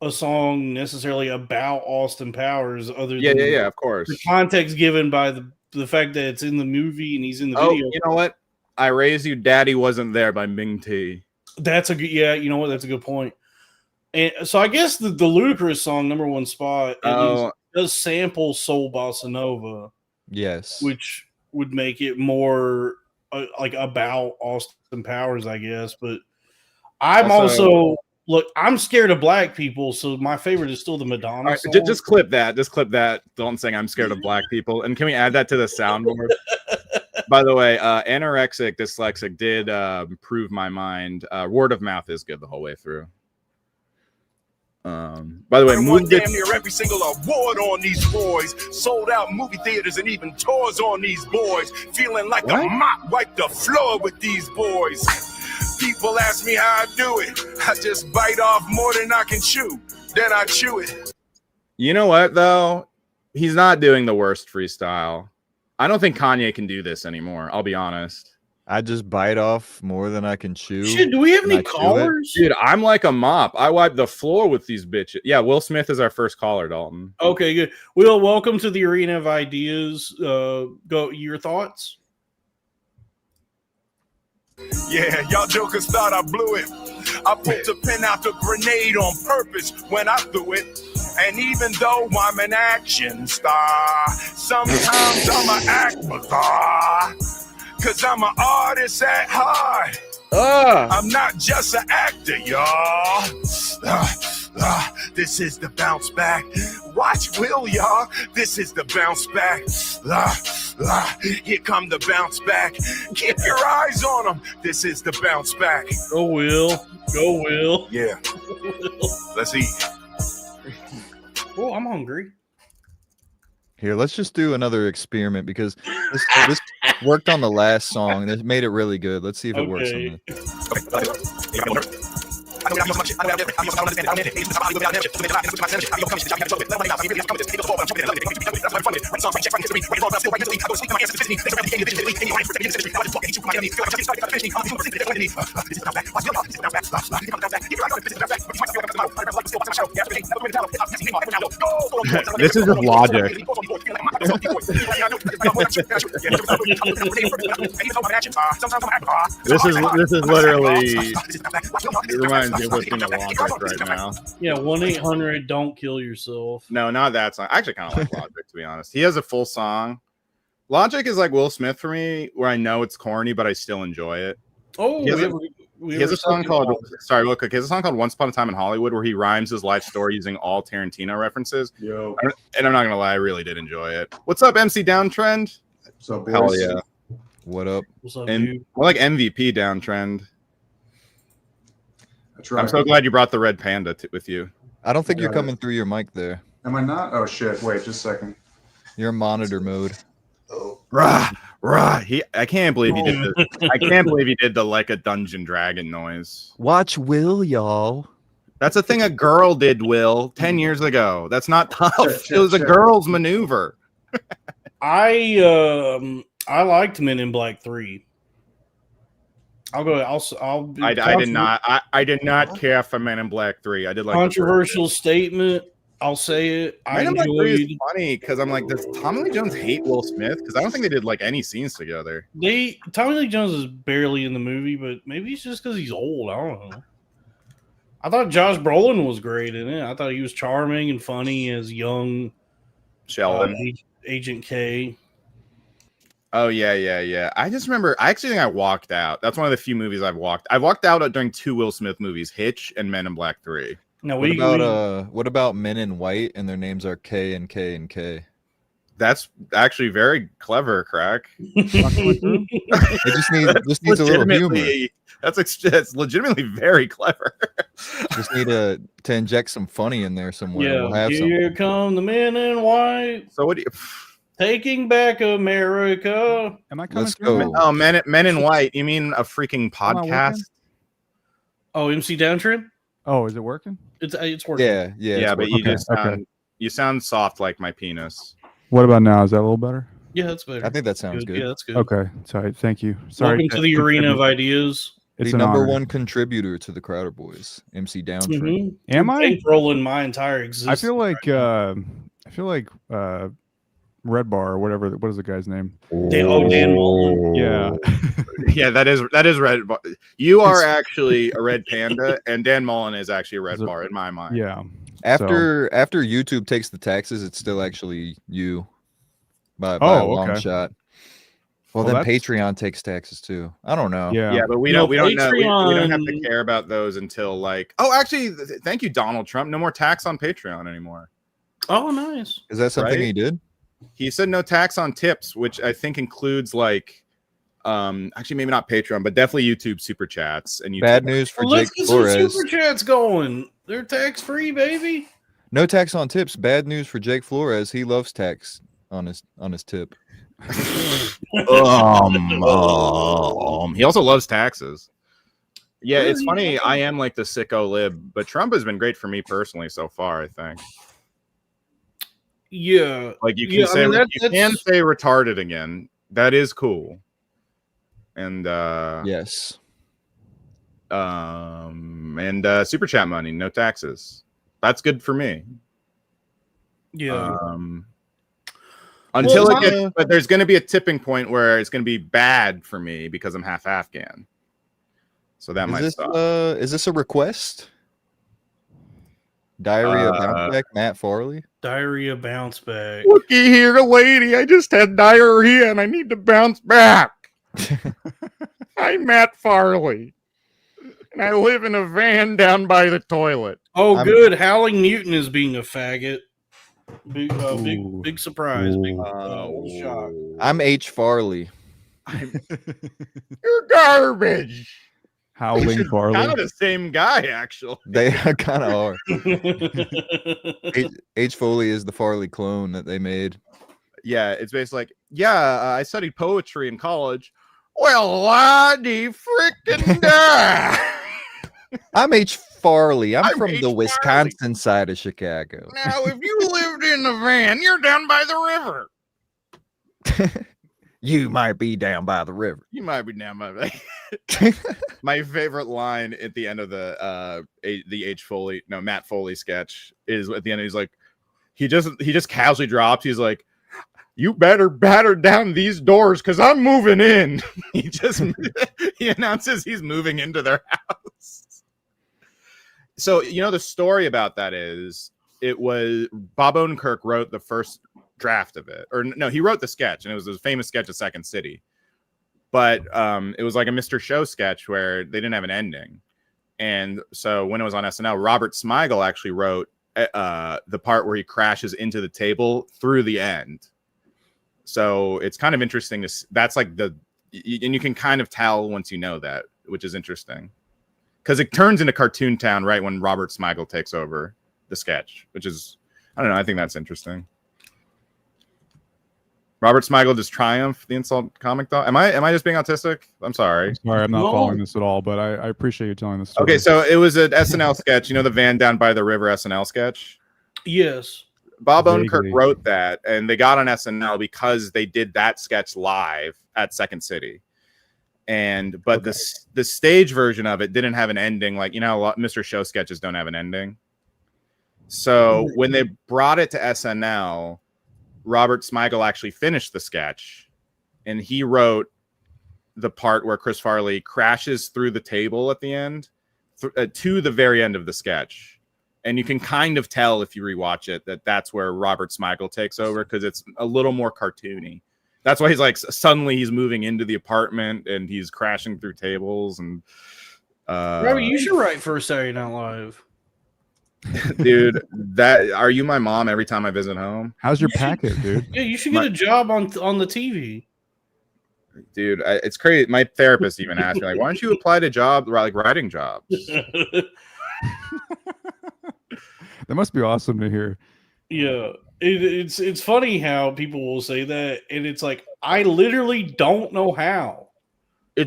a song necessarily about Austin Powers, other than of course, the context given by the fact that it's in the movie and he's in the video. You know what? I Raised You, Daddy Wasn't There by Ming T. That's a good, you know what? That's a good point. And so I guess the Ludacris song, Number One Spot, does sample Soul Bossa Nova. Yes. Which would make it more like about Austin Powers, I guess. But I'm also look, I'm scared of black people, so my favorite is still the Madonna song. Just clip that. Don't saying I'm scared of black people. And can we add that to the soundboard? By the way, anorexic dyslexic did prove my mind. Word of mouth is good the whole way through. By the way, damn near every single award on these boys. Sold out movie theaters and even tours on these boys. Feeling like a mop wiped the floor with these boys. People ask me how I do it. I just bite off more than I can chew. Then I chew it. You know what, though? He's not doing the worst freestyle. I don't think Kanye can do this anymore. I'll be honest. I just bite off more than I can chew. Shit, do we have any callers? Dude, I'm like a mop. I wipe the floor with these bitches. Yeah, Will Smith is our first caller, Dalton. Okay, good. Will, welcome to the Arena of Ideas. Go your thoughts. Yeah, y'all jokers thought I blew it. I pulled the pin out the grenade on purpose when I threw it. And even though I'm an action star, sometimes I'ma act bizarre. Cause I'm an artist at heart. I'm not just an actor, y'all. This is the bounce back. Watch Will, y'all. This is the bounce back. Here come the bounce back. Keep your eyes on them. This is the bounce back. Go Will. Go Will. Yeah. Let's eat. Oh, I'm hungry. Here, let's just do another experiment because this worked on the last song. That made it really good. Let's see if it works on this. This is just logic. This is literally. It reminds me of listening to Logic right now. Yeah, 1-800 don't kill yourself. No, not that song. I actually kind of like Logic, to be honest. He has a full song. Logic is like Will Smith for me, where I know it's corny, but I still enjoy it. Oh, he has a song called sorry, real quick. He has a song called "Once Upon a Time in Hollywood" where he rhymes his life story using all Tarantino references. Yo. And I'm not gonna lie, I really did enjoy it. What's up, MC Downtrend? What's up, boys? Hell yeah! What up? What's up, And dude? more like MVP Downtrend. That's right. I'm so glad you brought the red panda with you. I don't think you're Yeah. coming through your mic there. Am I not? Oh shit! Wait, just a second. You're in monitor mode. Oh. Rah. I can't believe he did this. I can't believe he did the like a Dungeon Dragon noise. Watch Will, y'all. That's a thing a girl did, Will, 10 years ago. That's not tough. Shit, It was a shit. girl's maneuver. I liked Men in Black 3. I'll go. I'll. I did not. I did not care for Men in Black 3. I did like Controversial statement. I'll say it. I Men in Black 3 is enjoyed. funny because I'm like, does Tommy Lee Jones hate Will Smith? Because I don't think they did like any scenes together. Tommy Lee Jones is barely in the movie, but maybe it's just because he's old. I don't know. I thought Josh Brolin was great in it. I thought he was charming and funny as young Sheldon. Agent K. Oh yeah. I just remember. I actually think I walked out. That's one of the few movies I've walked. I walked out during 2 Will Smith movies: Hitch and Men in Black 3. No, What about Men in White and their names are K and K and K? That's actually very clever, Crack. It just needs a little humor. That's legitimately very clever. Just need to inject some funny in there somewhere. Yeah, We'll have here something. come the Men in White, So what do you? taking back America. Am I coming Let's through? go. Oh, Men in White. You mean a freaking Am I podcast? working? Oh, MC Downtrend. Oh, is it working? It's working. Yeah. Yeah, but you Okay, just sound you sound soft like my penis. What about now? Is that a little better? Yeah, that's better. I think that sounds good. Yeah, that's good. Okay. Sorry. Thank you. Sorry. Welcome to the arena of ideas. It's the an number honor. one contributor to the Crowder Boys, MC Downtrend. Mhm. Am I? Rolling my entire existence. I feel like Red Bar or whatever. What is the guy's name? Dan Mullen. Yeah. Yeah, that is red. You are actually a red panda, and Dan Mullen is actually a red bar in my mind. Yeah. After YouTube takes the taxes, it's still actually you by a long okay. shot. Well, Well, then that's- Patreon takes taxes too. I don't know. Yeah. Yeah, but we No, don't know. We don't have to Patreon- care about those until like. Oh, actually, thank you, Donald Trump. No more tax on Patreon anymore. Oh, nice. Is that something Right? he did? He said no tax on tips, which I think includes like, actually maybe not Patreon, but definitely YouTube super chats and YouTube. Bad news for Well, let's Jake get some Flores. super chats going. They're tax free, baby. No tax on tips. Bad news for Jake Flores. He loves tax on his tip. He also loves taxes. Yeah, it's funny. I am like the sicko lib, but Trump has been great for me personally so far. I think. Yeah. Like you can Yeah, I say mean, you can say retarded again. That is cool. And Yes. super chat money, no taxes. That's good for me. Yeah. Until Well, it gets, but there's going to be a tipping point where it's going to be bad for me because I'm half Afghan. So that might stop. Is this a request? Diarrhea Bounceback, Matt Farley. Diarrhea bounce back. Looky here, lady. I just had diarrhea and I need to bounce back. I'm Matt Farley. And I live in a van down by the toilet. Oh, good. Howling Newton is being a faggot. Big surprise. Big shock. I'm H. Farley. You're garbage. Howling Farley. Kind of the same guy, actually. They kind of are. H. Foley is the Farley clone that they made. Yeah, it's basically like, I studied poetry in college. Well, la-di frickin' da. I'm H. Farley. I'm from H. the Farley. Wisconsin side of Chicago. Now, if you lived in the van, you're down by the river. You might be down by the river. You might be down by the My favorite line at the end of the Matt Foley sketch is at the end. He's like, he just casually drops. He's like, "You better batter down these doors because I'm moving in." He announces he's moving into their house. So the story about that is it was Bob Odenkirk wrote the first draft of it, or no, he wrote the sketch, and it was a famous sketch of Second City. But it was like a Mr. Show sketch where they didn't have an ending. And so when it was on SNL, Robert Smigel actually wrote the part where he crashes into the table through the end. So it's kind of interesting. That's like and you can kind of tell once you know that, which is interesting. Because it turns into Cartoon Town right when Robert Smigel takes over the sketch, which is, I don't know, I think that's interesting. Robert Smigel just triumph the insult comic dog. Am I just being autistic? I'm sorry. I'm not No. following this at all, but I appreciate you telling this story. Okay, so it was an SNL sketch. The van down by the river SNL sketch. Yes. Bob Vaguely. Odenkirk wrote that, and they got on SNL because they did that sketch live at Second City. But the stage version of it didn't have an ending. Like, a lot Mr. Show sketches don't have an ending. So when they brought it to SNL, Robert Smigel actually finished the sketch, and he wrote the part where Chris Farley crashes through the table at the end to the very end of the sketch. And you can kind of tell if you rewatch it that's where Robert Smigel takes over, because it's a little more cartoony. That's why he's like, suddenly he's moving into the apartment and he's crashing through tables. And Robbie, you should write for Saturday Night Live. dude, are you my mom every time I visit home? How's your packet, dude? Yeah, you should get a job on the TV. Dude, it's crazy. My therapist even asked me, like, why don't you apply to writing jobs? That must be awesome to hear. Yeah, it's funny how people will say that, and it's like, I literally don't know how.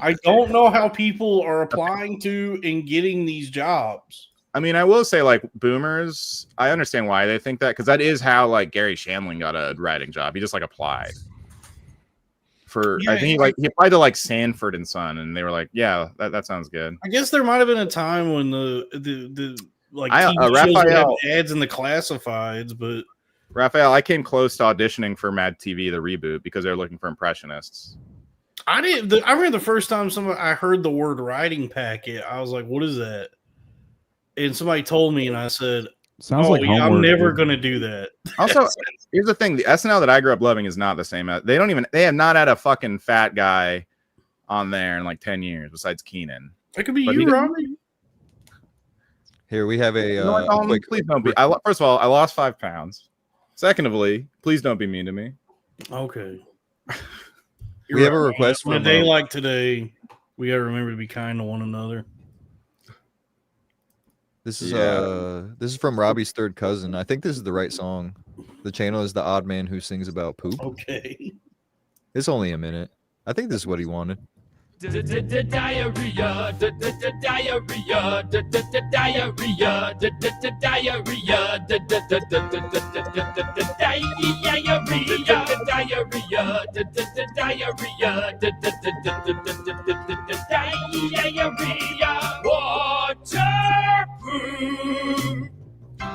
I don't know how people are applying to and getting these jobs. I mean, I will say, like, boomers, I understand why they think that, because that is how, like, Gary Shandling got a writing job. He just, like, applied. I think he applied to, like, Sanford and Son, and they were like, yeah, that sounds good. I guess there might have been a time when the TV shows Raphael, would have ads in the classifieds, but Raphael, I came close to auditioning for Mad TV, the reboot, because they're looking for impressionists. I didn't. I remember the first time I heard the word writing packet, I was like, "What is that?" And somebody told me, and I said, Sounds like yeah, I'm homework, never dude. going to do that. Also, here's the thing: the SNL that I grew up loving is not the same. They have not had a fucking fat guy on there in like 10 years, besides Keenan. That could be But you, Robbie. Here we have a quick. Please don't be. First of all, I lost 5 pounds. Secondly, please don't be mean to me. Okay. We have a request On a from day like today, we got to remember to be kind to one another. This is from Robbie's third cousin. I think this is the right song. The channel is The Odd Man Who Sings About Poop. Okay. It's only a minute. I think this is what he wanted. Diarrhea, diarrhea, diarrhea, diarrhea, water poop.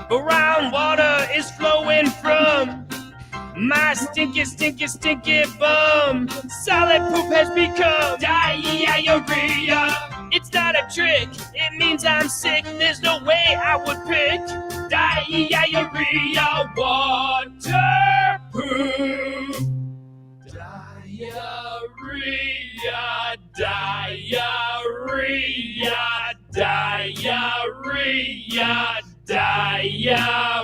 Brown water is flowing from my stinky, stinky, stinky bum. Solid poop has become diarrhea. It's not a trick, it means I'm sick. There's no way I would pick diarrhea. Water poop. Diarrhea, diarrhea, diarrhea, diarrhea.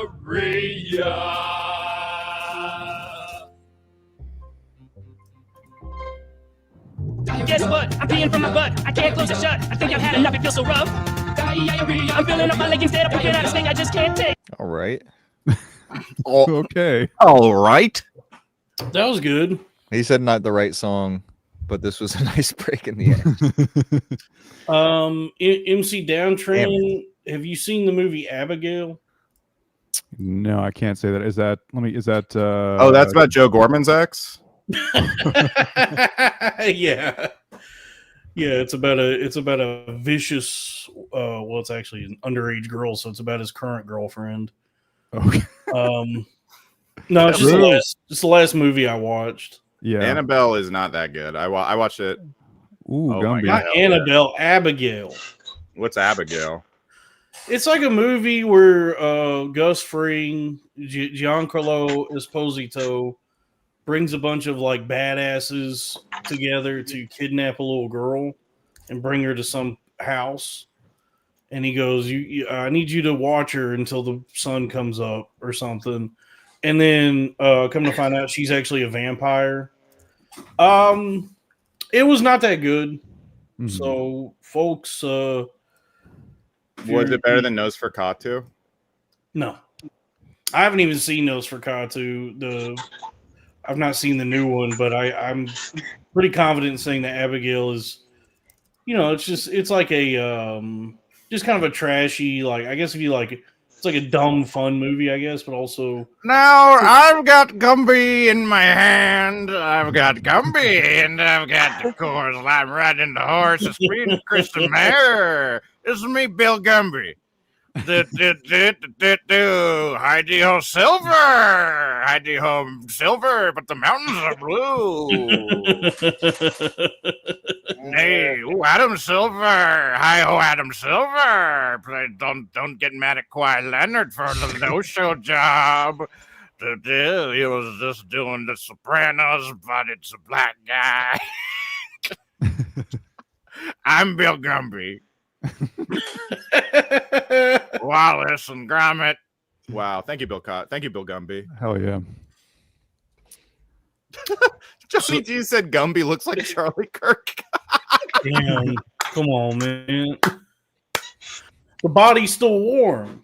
Guess what? I'm peeing from my butt. I can't close it shut. I think I've had enough. It feels so rough. Diarrhea. I'm filling up my leg instead of pooping out a thing I just can't take. All right. Okay. All right. That was good. He said not the right song, but this was a nice break in the end. MC Downtrend. Have you seen the movie Abigail? No, I can't say that. Is that? Is that? Oh, that's about Joe Gorman's ex. Yeah. It's about a vicious. Well, it's actually an underage girl, so it's about his current girlfriend. Okay. No, it's just the last movie I watched. Yeah. Annabelle is not that good. I watched it. Ooh, Oh my Gumby. God. Not Annabelle, Abigail. What's Abigail? It's like a movie where Gus Fring, Giancarlo Esposito brings a bunch of like badasses together to kidnap a little girl and bring her to some house. And he goes, I need you to watch her until the sun comes up or something. And then come to find out she's actually a vampire. It was not that good. Mhm. So, folks, Was it better than Nosferatu? No, I haven't even seen Nosferatu. I've not seen the new one, but I'm pretty confident in saying that Abigail is, it's like a just kind of a trashy, like, I guess if you like, it's like a dumb fun movie, I guess, but also Now I've got Gumby in my hand. I've got Gumby, and I've got the course. I'm riding the horse. It's Queen Kristen Mare. This is me, Bill Gumby. Heidi ho silver, Heidi ho silver, but the mountains are blue. Hey, ooh, Adam Silver, hi ho, Adam Silver. Don't get mad at Kawhi Leonard for the no-show job. He was just doing The Sopranos, but it's a black guy. I'm Bill Gumby. Wallace and Gromit. Wow, thank you, Bill Cott. Thank you, Bill Gumby. Hell yeah. Johnny G said Gumby looks like Charlie Kirk. damn, come on, man. The body's still warm.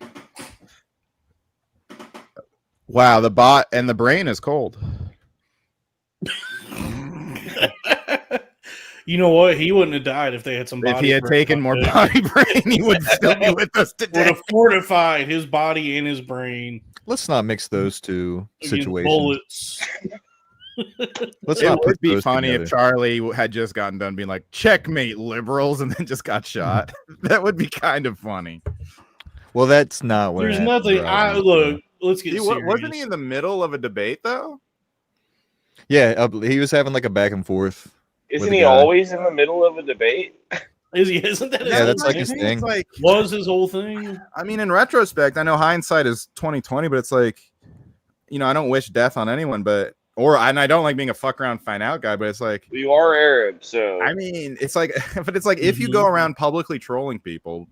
Wow, the bot and the brain is cold. You know what? He wouldn't have died if they had some. If he had taken more body brain, he would still be with us Would today. have fortified his body and his brain. Let's not mix those two against situations. bullets. Let's It not would put be those funny together. if Charlie had just gotten done being like, checkmate, liberals, and then just got shot. That would be kind of funny. Well, that's not what. There's happened, nothing. Robbie. Look. Let's get serious. Wasn't he in the middle of a debate, though? Yeah, he was having like a back and forth. Isn't with he a guy. always in the middle of a debate? Isn't that? Yeah, that's like I his think thing. it's like, Was his whole thing? I mean, in retrospect, I know hindsight is 20/20, but it's like, I don't wish death on anyone, and I don't like being a fuck around, find out guy, but it's like, You are Arab, so I mean, it's like, but it's like, if you go around publicly trolling people,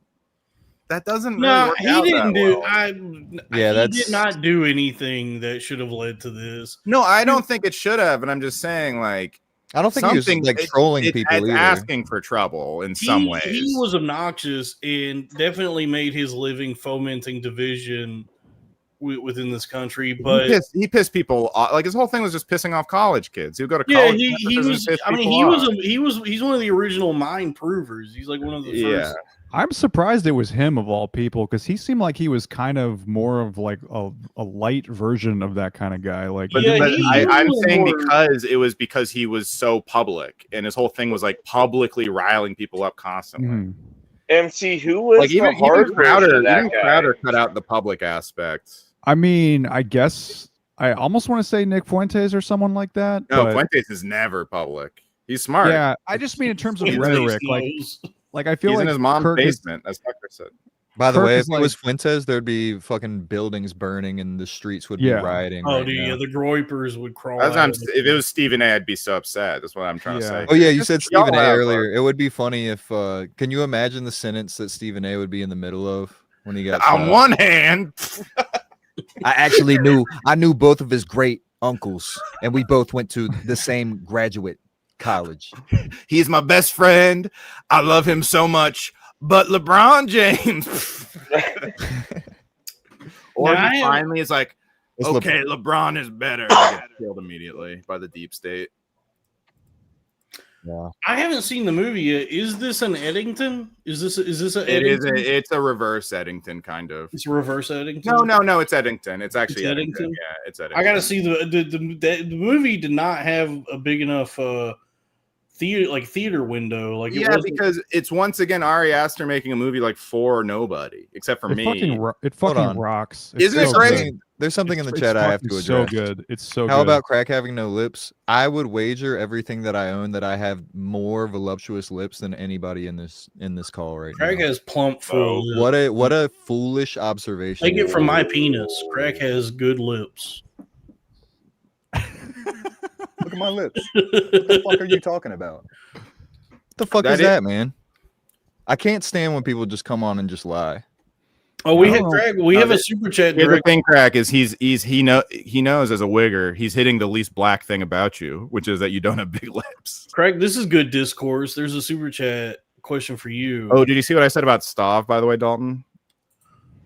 that doesn't really No, work he out didn't that do. well. He did not do anything that should have led to this. No, I don't think it should have, and I'm just saying, like, I don't think he was like trolling people either. Asking for trouble in some ways. He was obnoxious and definitely made his living fomenting division within this country. But he pissed people off. Like, his whole thing was just pissing off college kids. He would go to yeah, college. he was. I mean, he's one of the original mind provers. He's like one of the first. I'm surprised it was him of all people, because he seemed like he was kind of more of like a light version of that kind of guy. Like, But I'm saying because he was so public, and his whole thing was like publicly riling people up constantly. MC, who was Like, even hard Crowder, that even guy? Crowder cut out the public aspect. I mean, I guess I almost want to say Nick Fuentes or someone like that. No, but Fuentes is never public. He's smart. yeah, I just mean in terms of Fuentes rhetoric, knows. like I feel He's like in his mom's Kirk is- basement, as Tucker said. By the Kirk way, is if it was like- Fuentes, there'd be fucking buildings burning and the streets would be Yeah. rioting. Oh, right dude, now. yeah, the Groypers would crawl. That's what I'm, out of if it was Stephen A, I'd be so upset. That's what I'm trying to Yeah. say. Oh yeah, you said Y'all Stephen A have, earlier. It would be funny if can you imagine the sentence that Stephen A would be in the middle of when he got On shot? one hand, I knew both of his great uncles, and we both went to the same graduate college. he's my best friend. I love him so much. But LeBron James, or Now, he finally is like, It's okay, LeBron is better. I get killed immediately by the deep state. Yeah. I haven't seen the movie yet. Is this an Edington? Is this a It is. Edington? It's a reverse Edington kind of. It's a reverse Edington. No. It's Edington. It's actually It's Edington. Edington? Yeah, it's Edington. I gotta see the movie did not have a big enough theater window. Like it wasn't- because it's once again Ari Aster making a movie like for nobody except for It me. fucking on. rocks. It's Isn't it so great? good. There's something in the It's chat I have fucking to address. so good. It's so How good. about crack having no lips? I would wager everything that I own that I have more voluptuous lips than anybody in this call right Craig now. has plump full. lips. What a foolish observation. Take it from my penis. Craig has good lips. Look at my lips. What the fuck are you talking about? What the fuck That is is- that, man? I can't stand when people just come on and just lie. Oh, we I had don't know. Craig. We have a super chat Here's the direct. thing, Crack, is he knows as a wigger he's hitting the least black thing about you, which is that you don't have big lips. Craig, this is good discourse. There's a super chat question for you. Oh, did you see what I said about Stav, by the way, Dalton?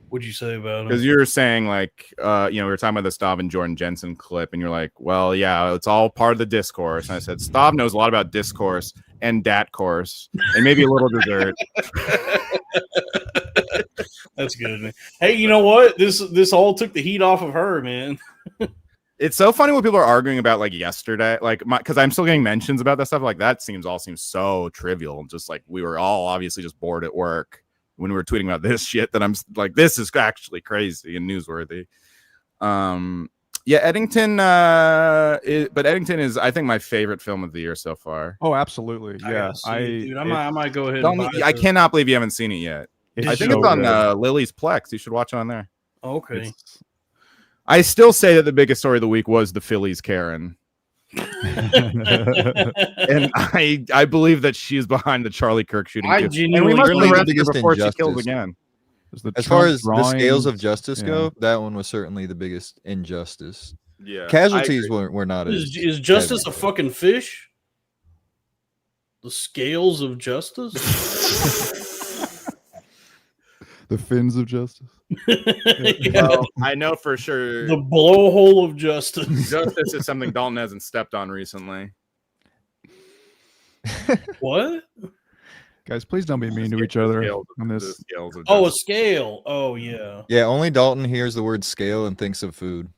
What'd you say about Because him? you were saying like we were talking about the Stav and Jordan Jensen clip, and you're like, well, yeah, it's all part of the discourse. And I said Stav knows a lot about discourse and dat course and maybe a little dessert. That's good, man. Hey, you know what? This all took the heat off of her, man. It's so funny what people are arguing about like yesterday, like because I'm still getting mentions about that stuff. Like that seems so trivial. Just like we were all obviously just bored at work when we were tweeting about this shit. That I'm like, this is actually crazy and newsworthy. Yeah, Edington. But Edington is, I think, my favorite film of the year so far. Oh, absolutely. I Yeah. gotta see it, dude. I might go ahead. Don't- And buy I it. cannot believe you haven't seen it yet. I think it's on Lily's Plex. You should watch it on there. Okay. I still say that the biggest story of the week was the Phillies Karen. And I believe that she's behind the Charlie Kirk shooting. I too. genuinely and we must really arrest the her biggest before she kills injustice. again. As far as the scales of drawings, justice yeah. go, that one was certainly the biggest injustice. Yeah, Casualties were not as Is justice a heavy. fucking fish? The scales of justice? The fins of justice. Yeah. Well, I know for sure The blowhole of justice. justice is something Dalton hasn't stepped on recently. What? Guys, please don't be mean to each other Scales on the this. scales of Oh, a justice. scale. Oh, yeah. Yeah, only Dalton hears the word scale and thinks of food.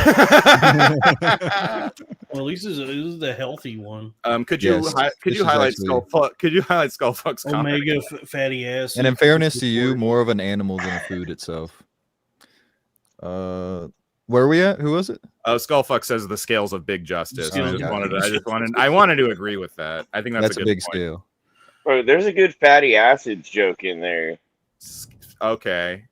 Well, at least this is the healthy one. Could you Yes, could this you is highlight actually- Skullfuck? Could you highlight Skullfuck's comment? Omega fatty acid. And in fairness to you, more of an animal than a food itself. Where are we at? Who was it? Oh, Skullfuck says the scales of big justice. Scales I wanted to agree with that. I think That's a a good big point. scale. Oh, there's a good fatty acids joke in there. Okay.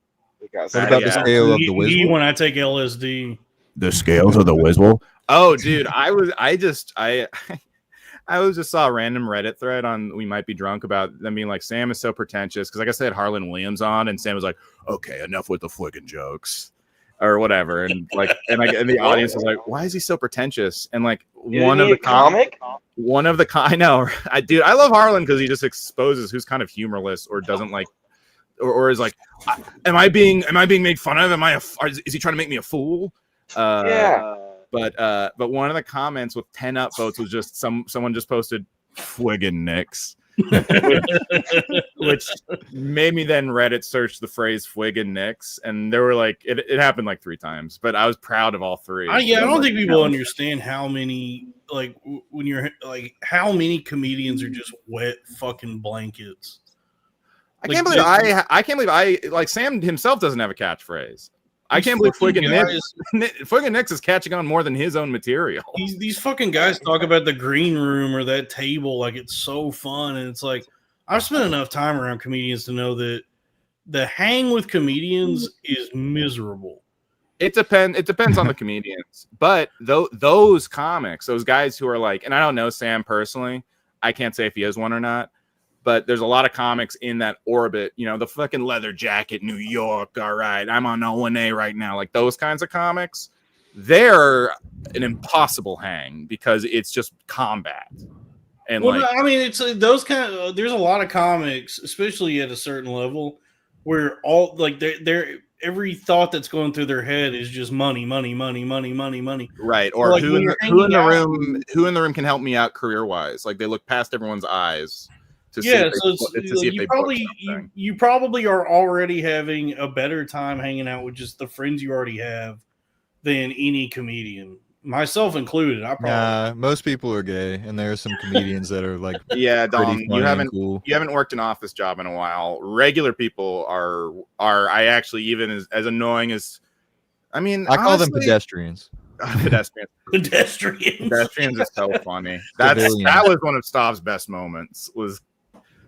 We got What about the Yeah. scale of Me the wisdom? when I take LSD. The scales of the Wiswell. Oh, dude, I just saw a random Reddit thread on We Might Be Drunk about them being like, Sam is so pretentious, because I guess they had Harlan Williams on, and Sam was like, okay, enough with the flicking jokes or whatever, and like, and the audience was like, why is he so pretentious? And like one of the comic. I know, I love Harlan because he just exposes who's kind of humorless or doesn't like, or is like, am I being made fun of? Is he trying to make me a fool? Yeah. But one of the comments with 10 upvotes was just someone just posted "Fwiggin' Nicks," which made me then Reddit search the phrase "Fwiggin' Nicks," and there were like it happened like 3 times, but I was proud of all 3. I don't think people understand how many when you're like how many comedians are just wet fucking blankets. I can't believe I like Sam himself doesn't have a catchphrase. I can't believe Fwiggin' Nicks is catching on more than his own material. These fucking guys talk about the green room or that table like it's so fun, and it's like I've spent enough time around comedians to know that the hang with comedians is miserable. It depends on the comedians, but those comics, those guys who are like, and I don't know Sam personally, I can't say if he is one or not. But there's a lot of comics in that orbit, the fucking leather jacket, New York. All right, I'm on O1A right now. Like those kinds of comics, they're an impossible hang because it's just combat. And well, I mean, it's those kind of. There's a lot of comics, especially at a certain level, where all like they're every thought that's going through their head is just money. Right. Or Like, who when in you're the hanging out- room can help me out career wise? Like they look past everyone's eyes to see Yeah, if so they, to see if they book something. you probably are already having a better time hanging out with just the friends you already have than any comedian, myself included. I probably Nah, most people are gay, and there are some comedians that are like Yeah, pretty Dom, funny you haven't and cool. you haven't worked an office job in a while. Regular people are I actually even as annoying as I mean I call them honestly, pedestrians. pedestrians. pedestrians. Pedestrians is so funny. That was one of Stav's best moments, was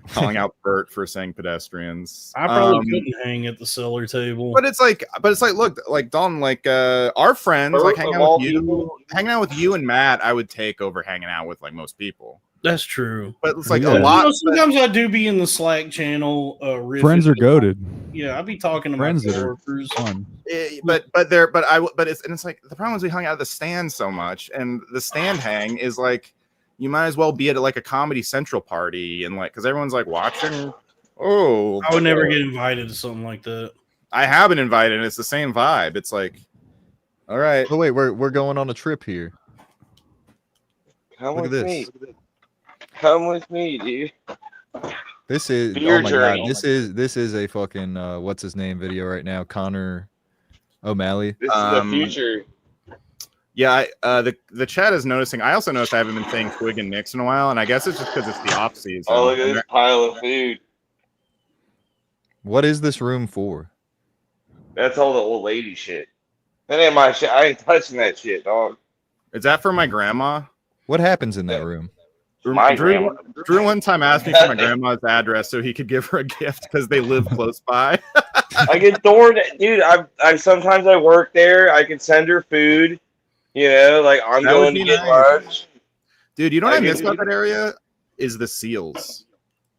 calling out Bert for saying pedestrians. I probably couldn't hang at the cellar table. But it's like, look, like Don, like our friends, Bert like hanging of out all with you, people. hanging out with you and Matt, I would take over hanging out with like most people. That's true. But it's like Yeah. a lot. Sometimes I do be in the Slack channel. Friends are goaded. Yeah, I'd be talking to Friends my that are coworkers. fun. But it's like the problem is we hung out at the stand so much, and the stand hang is like you might as well be at like a Comedy Central party, and like because everyone's like watching. Oh, I would never get invited to something like that. I have been invited, and it's the same vibe. It's like, all right, Oh wait, we're going on a trip here. Come Look at with this. me. Come with me, dude. This is Beer oh my journey. god, this is a fucking what's his name video right now, Connor O'Malley. This is the future. Yeah, the chat is noticing. I also noticed I haven't been saying Twig and Nix in a while, and I guess it's just because it's the off season. Oh, look at this pile of food. What is this room for? That's all the old lady shit. That ain't my shit. I ain't touching that shit, dog. Is that for my grandma? What happens in that room? My grandma. Drew one time asked me for my grandma's address so he could give her a gift because they live close by. I get thorned, dude. I sometimes I work there. I can send her food. You know, like I'm That would going to be get nice. lunch. Dude, you know what I miss can- about that area is the seals.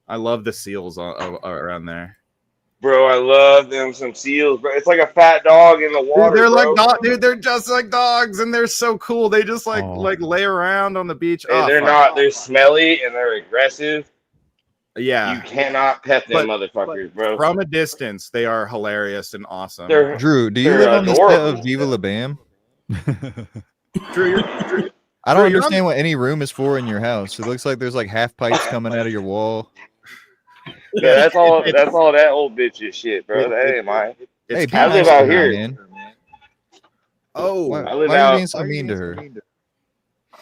I love the seals around there. Bro, I love them some seals, bro. It's like a fat dog in the water. Dude, they're bro. like dude, they're just like dogs, and they're so cool. They just like Oh. lay around on the beach. Hey, Oh, they're fuck. not. They're smelly and they're aggressive. Yeah. You cannot pet them But- motherfuckers, bro. From a distance, they are hilarious and awesome. They're Drew, do you They're live on the set adorable. of Viva La Bam? Drew, I don't Drew, you're understand what any room is for in your house. It looks like there's like half pipes coming out of your wall. yeah, that's all. That's all that old bitch's shit, bro. That ain't mine. Hey, it's be I nice live to out her, here. man. oh, Why, I live why are out- you being so mean to her?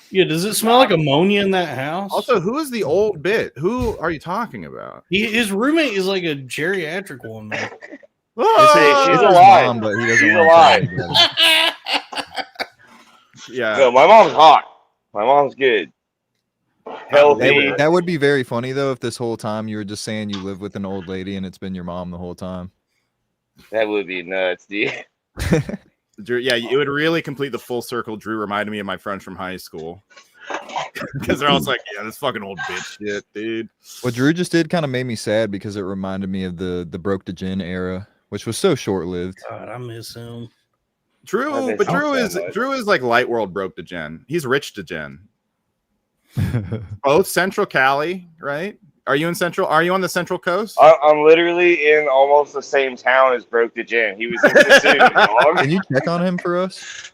Yeah, does it smell like ammonia in that house? also, who is the old bit? Who are you talking about? His roommate is like a geriatric woman. Hey, Oh, she's His alive. mom, but he doesn't She's want alive. to talk about it. yeah. No, my mom's hot. My mom's good. Healthy. That would be very funny though if this whole time you were just saying you live with an old lady and it's been your mom the whole time. That would be nuts, dude. Drew, yeah, it would really complete the full circle. Drew reminded me of my friends from high school because they're all like, "Yeah, this fucking old bitch shit, dude." What Drew just did kind of made me sad because it reminded me of the broke to gin era, which was so short lived. God, I miss him. Drew, but Drew is like light world broke to Jen. He's rich to Jen. Both Central Cali, right? Are you in Central? Are you on the Central Coast? I'm literally in almost the same town as Broke the Gin. He was in Pursuit, dog. Can you check on him for us?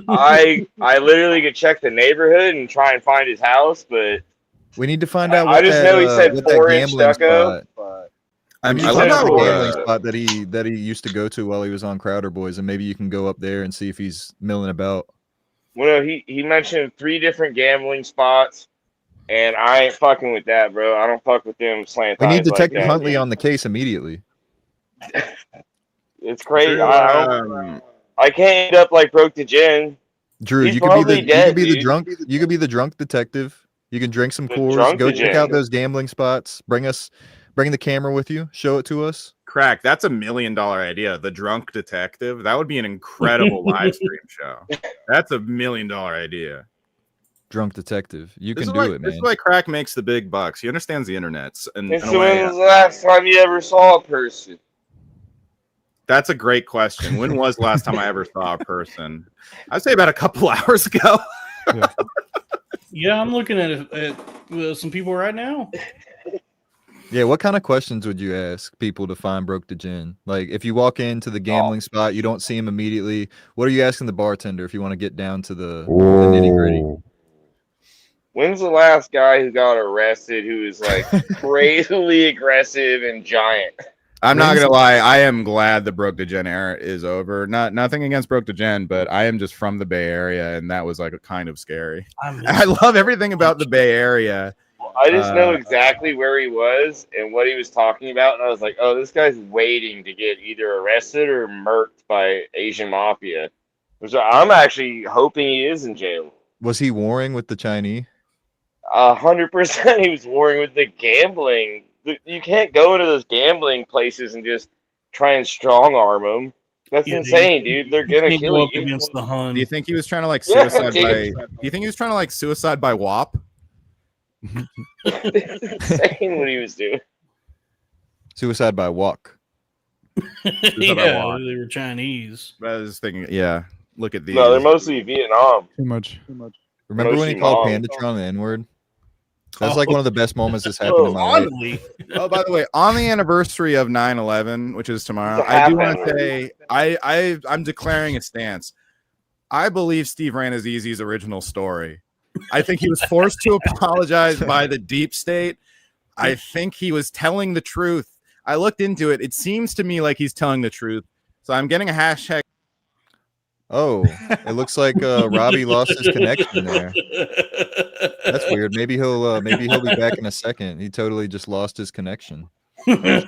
I literally could check the neighborhood and try and find his house, but We need to find out. I What just that, know he said what that 4-inch gambling stucco. spot- I I love said that the for, gambling word. spot that he used to go to while he was on Crowder Boys, and maybe you can go up there and see if he's milling about. Well, no, he mentioned 3 different gambling spots, and I ain't fucking with that, bro. I don't fuck with them slant We need eyes like Detective that. Huntley on the case immediately. It's crazy. Drew, I can't end up like Broke the Gin. Drew, He's you could be probably the dead, the dude. drunk. You could be the drunk detective. You can drink some The Coors. drunk Go check detective. out those gambling spots. Bring the camera with you. Show it to us. Crack, that's $1 million idea. The drunk detective. That would be an incredible live stream show. That's $1 million idea. Drunk detective. You This can is why, do it, This man. is why Crack makes the big bucks. He understands the internet. And And in a so way, when was the last time you ever saw a person? that's a great question. When was the last time I ever saw a person? I'd say about a couple hours ago. Yeah, I'm looking at some people right now. Yeah, what kind of questions would you ask people to find Broke the Gin? Like, if you walk into the gambling spot, you don't see him immediately. What are you asking the bartender if you want to get down to the nitty gritty? When's the last guy who got arrested who is like crazily aggressive and giant? I'm not gonna lie. I am glad the Broke the Gen era is over. Nothing against Broke the Gen, but I am just from the Bay Area, and that was like kind of scary. I love everything about the Bay Area. I just know exactly where he was and what he was talking about, and I was like, "Oh, this guy's waiting to get either arrested or murked by Asian mafia." So I'm actually hoping he is in jail. Was he warring with the Chinese? 100%, he was warring with the gambling. You can't go into those gambling places and just try and strong arm them. That's insane, dude. They're gonna kill you. Against the Hun. Do you think he was trying to like suicide by? Do you think he was trying to like suicide by WAP? Insane what he was doing. Suicide by walk. Yeah, they were Chinese. I was thinking, yeah. Look at these. No, they're mostly Vietnam. Too much. Remember when he called Pandatron the N-word? That's like one of the best moments that's happened in my life. Oh, by the way, on the anniversary of 9/11, which is tomorrow, I do want to say I'm declaring a stance. I believe Steve Ranazizi's original story. I think he was forced to apologize by the deep state. I think he was telling the truth. I looked into it. It seems to me like he's telling the truth. So I'm getting a hashtag. Oh, it looks like Robbie lost his connection there. That's weird. Maybe he'll be back in a second. He totally just lost his connection. By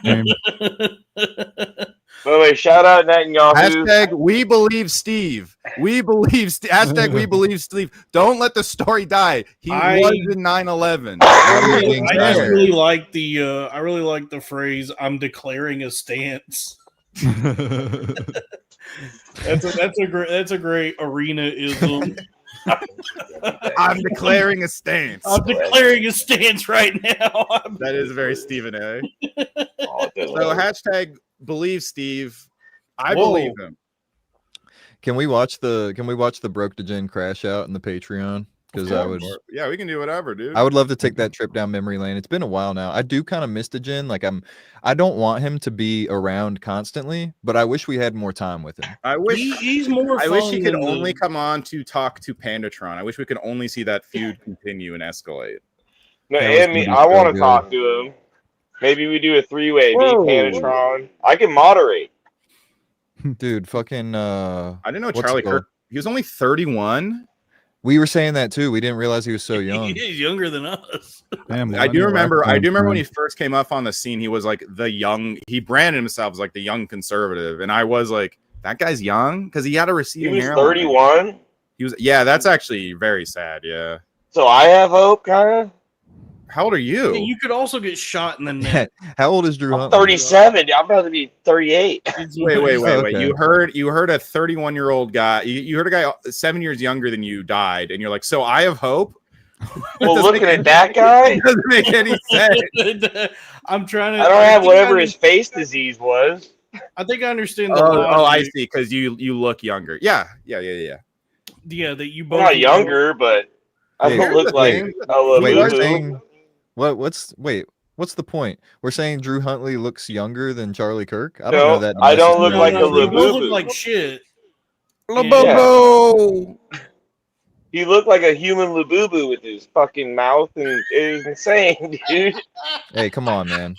the way, shout out Netanyahu. Hashtag we believe Steve. We believe hashtag we believe Steve. Don't let the story die. He was in 9/11. I just really like the phrase "I'm declaring a stance." That's a great arena-ism. I'm declaring a stance. I'm declaring a stance right now. That is very Stephen A. So hashtag believe Steve. I believe him. Can we watch the Broke the Gin crash out in the Patreon? Because yeah, we can do whatever, dude. I would love to take that trip down memory lane. It's been a while now. I do kind of miss the Gin. Like I don't want him to be around constantly, but I wish we had more time with him. I wish he's more. I wish he could only come on to talk to Pandatron. I wish we could only see that feud continue and escalate. No, I want to talk to him. Maybe we do a 3-way. Me, Pandatron. I can moderate. Dude, fucking. I didn't know Charlie Kirk. He was only 31. We were saying that too. We didn't realize he was so young. He's younger than us. Damn, I do remember when he first came up on the scene, he was like he branded himself as like the young conservative. And I was like, that guy's young? Because he had a receding hairline. He was 31? He was, yeah, that's actually very sad, yeah. So I have hope, kind of? How old are you? Yeah, you could also get shot in the neck. How old is Drew I'm 37. I'm about to be 38. Wait. Okay. You heard a 31-year-old guy. You heard a guy 7 years younger than you died, and you're like, so I have hope? Well, looking at that guy, it doesn't make any sense. I'm trying to. I don't have whatever his face disease was. I think I understand. I see. Because you look younger. Yeah. Yeah, that you both. I'm not younger, but I don't look like. What's the point? We're saying Drew Huntley looks younger than Charlie Kirk? I don't know that. I don't look like a Labubu. Look like shit. Labubu. Yeah. He looked like a human Labubu with his fucking mouth, and it was insane, dude. Hey, come on, man.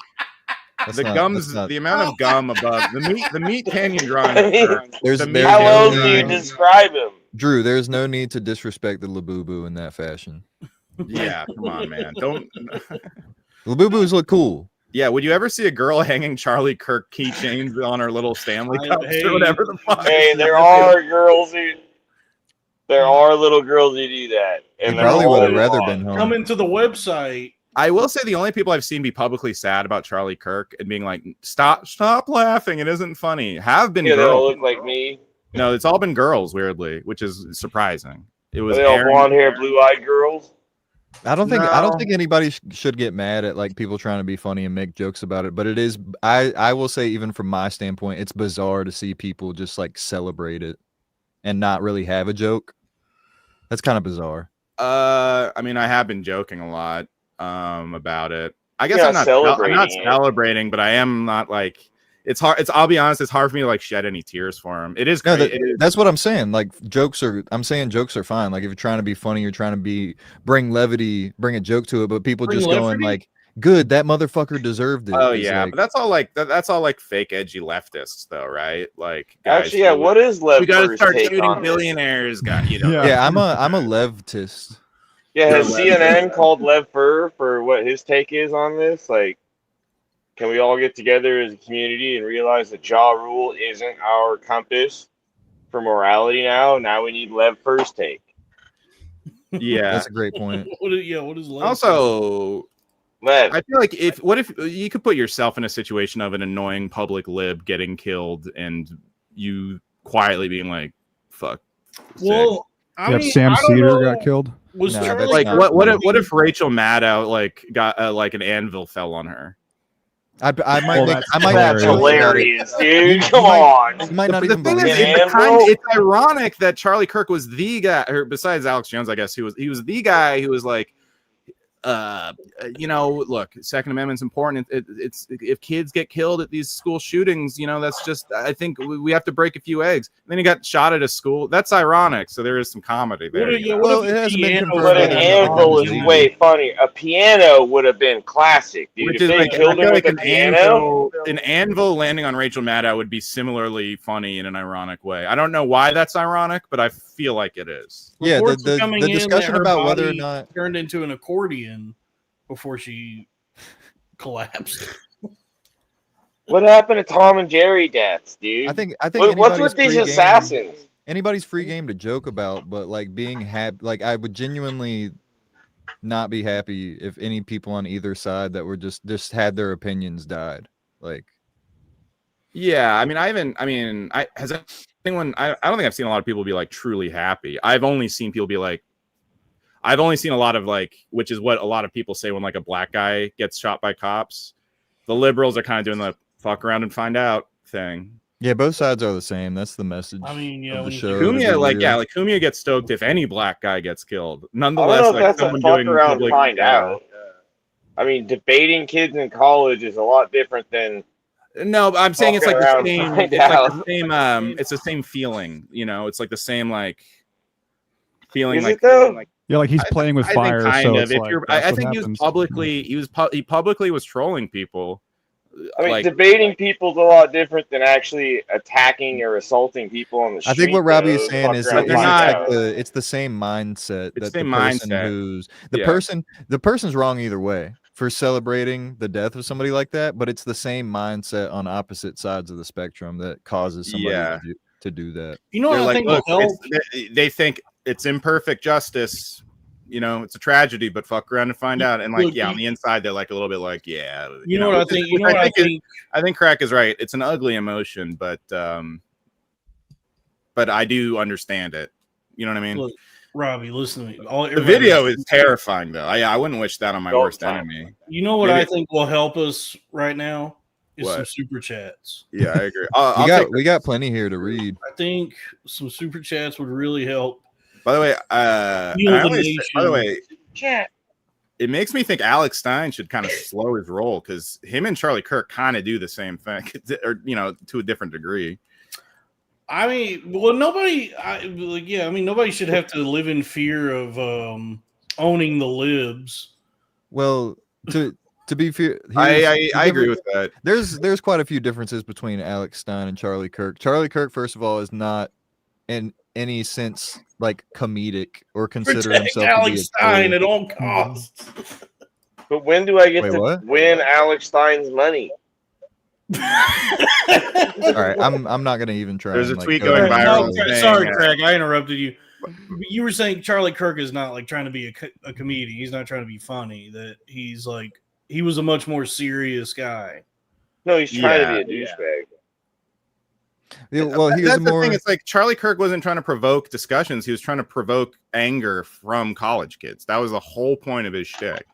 The amount of gum above the meat canyon drawing. How else do you describe him? Drew, there's no need to disrespect the Labubu in that fashion. Yeah, come on, man. Don't. Labubus look cool. Yeah, would you ever see a girl hanging Charlie Kirk keychains on her little Stanley cups or whatever the fuck? Hey, there are girls who. There are little girls who do that. And they probably would have rather been home. Come into the website. I will say the only people I've seen be publicly sad about Charlie Kirk and being like, stop laughing. It isn't funny. Have been girls. They all look like me. No, it's all been girls, weirdly, which is surprising. It was they all blonde hair, blue-eyed girls. I don't think anybody should get mad at like people trying to be funny and make jokes about it, but it is. I will say, even from my standpoint, it's bizarre to see people just like celebrate it and not really have a joke. That's kind of bizarre. I mean, I have been joking a lot about it. I guess You're I'm not not celebrating it. celebrating, but I am not like it's hard. I'll be honest, it's hard for me to like shed any tears for him. It is. No, It is. that's what I'm saying. Like I'm saying jokes are fine. Like if you're trying to be funny, you're trying to bring levity, bring a joke to it, but people Bring just levity? going like, good, that motherfucker deserved it. Oh It's yeah, like, but that's all like fake edgy leftists though, right? Like guys Actually, yeah. who- What is Lev we gotta Burr's start take shooting on this? billionaires, guy. You know. Yeah. yeah, I'm a leftist. Yeah, has Lev. CNN called Lev Burr for what his take is on this? Like, can we all get together as a community and realize that Ja Rule isn't our compass for morality now? Now we need Lev Burr's take. Yeah. That's a great point. What is left? Also, Lev, I feel like what if you could put yourself in a situation of an annoying public lib getting killed and you quietly being like, "Fuck." sick. Well, I Yeah, mean, Sam I don't Cedar know. got killed. Was No, Charlie that's like not what if Rachel Maddow like got like an anvil fell on her? I might Well, make, that's I might that's hilarious. hilarious, dude. You Come might- on. You might not The even thing believe is, it. it's ironic that Charlie Kirk was the guy, or besides Alex Jones, I guess he was the guy who was like, look, Second Amendment's important. It's if kids get killed at these school shootings, that's just. I think we have to break a few eggs. And then he got shot at a school. That's ironic. So there is some comedy there. Well, it hasn't been confirmed. But an whether anvil it's is way funny. A piano would have been classic, dude. Which If is they like, I killed feel him like with a an piano, anvil landing on Rachel Maddow would be similarly funny in an ironic way. I don't know why that's ironic, but I feel like it is. Yeah, Reports are coming the in that discussion her about whether or body not turned into an accordion before she collapsed. what happened to Tom and Jerry deaths, dude? I think What's anybody's with these free game- assassins? anybody's free game to joke about, but like being happy, like I would genuinely not be happy if any people on either side that were just had their opinions died. Like, Yeah, I mean, I don't think I've seen a lot of people be like truly happy. I've only seen people be like, I've only seen a lot of like, which is what a lot of people say when like a black guy gets shot by cops. The liberals are kind of doing the fuck around and find out thing. yeah, both sides are the same. That's the message. I mean, yeah, of the when- show. Cumia gets stoked if any black guy gets killed. I don't Nonetheless, know if like that's a someone fuck doing around public, find out. I mean, debating kids in college is a lot different than No, I'm saying it's like Fuck around the and same. find It's like out. the same. It's the same feeling. It's like the same like feeling. Is like it though? like Yeah, like he's playing with I fire. think kind so of. it's If like, you're, that's I what think happens. he publicly was trolling people. I mean, like, debating people's a lot different than actually attacking or assaulting people on the street. I think what Robbie is though. saying Fuck is around that and they're find not- out. it's the same mindset It's that the the same person mindset. who's Yeah. the person's wrong either way for celebrating the death of somebody like that, but it's the same mindset on opposite sides of the spectrum that causes somebody Yeah. to do that. You know what They're I like, think look, will help? they think it's imperfect justice. It's a tragedy, but fuck around and find out. And like, Look, on the inside, they're like a little bit like, yeah. You know what I which is- think? You which know what I think is- think? I think Crack is right. It's an ugly emotion, but I do understand it. You know what I mean? Look, Robbie, listen to me. The video is terrifying, though. I wouldn't wish that on my Don't worst talk. enemy. You know what Maybe- I think will help us right now is What? some super chats. Yeah, I agree. We got plenty here to read. I think some super chats would really help. By the way, Heal I the always- by the nation. way, Chat. it makes me think Alex Stein should kind of slow his roll because him and Charlie Kirk kind of do the same thing, or to a different degree. I mean, well, nobody should have to live in fear of owning the libs. Well, to be fair, I agree with that. There's quite a few differences between Alex Stein and Charlie Kirk. Charlie Kirk, first of all, is not in any sense like comedic or consider Protect himself Alex to be a Stein troll. at all costs. But when do I get Wait, to what? win Alex Stein's money? All right, I'm not gonna even try. There's and, a tweet go going down viral the road. saying, Sorry, Craig, I interrupted you. You were saying Charlie Kirk is not like trying to be a comedian. He's not trying to be funny. That he was a much more serious guy. No, he's trying Yeah, to be a douchebag. Yeah, well, he was That's the more. thing. It's like Charlie Kirk wasn't trying to provoke discussions. He was trying to provoke anger from college kids. That was the whole point of his shtick.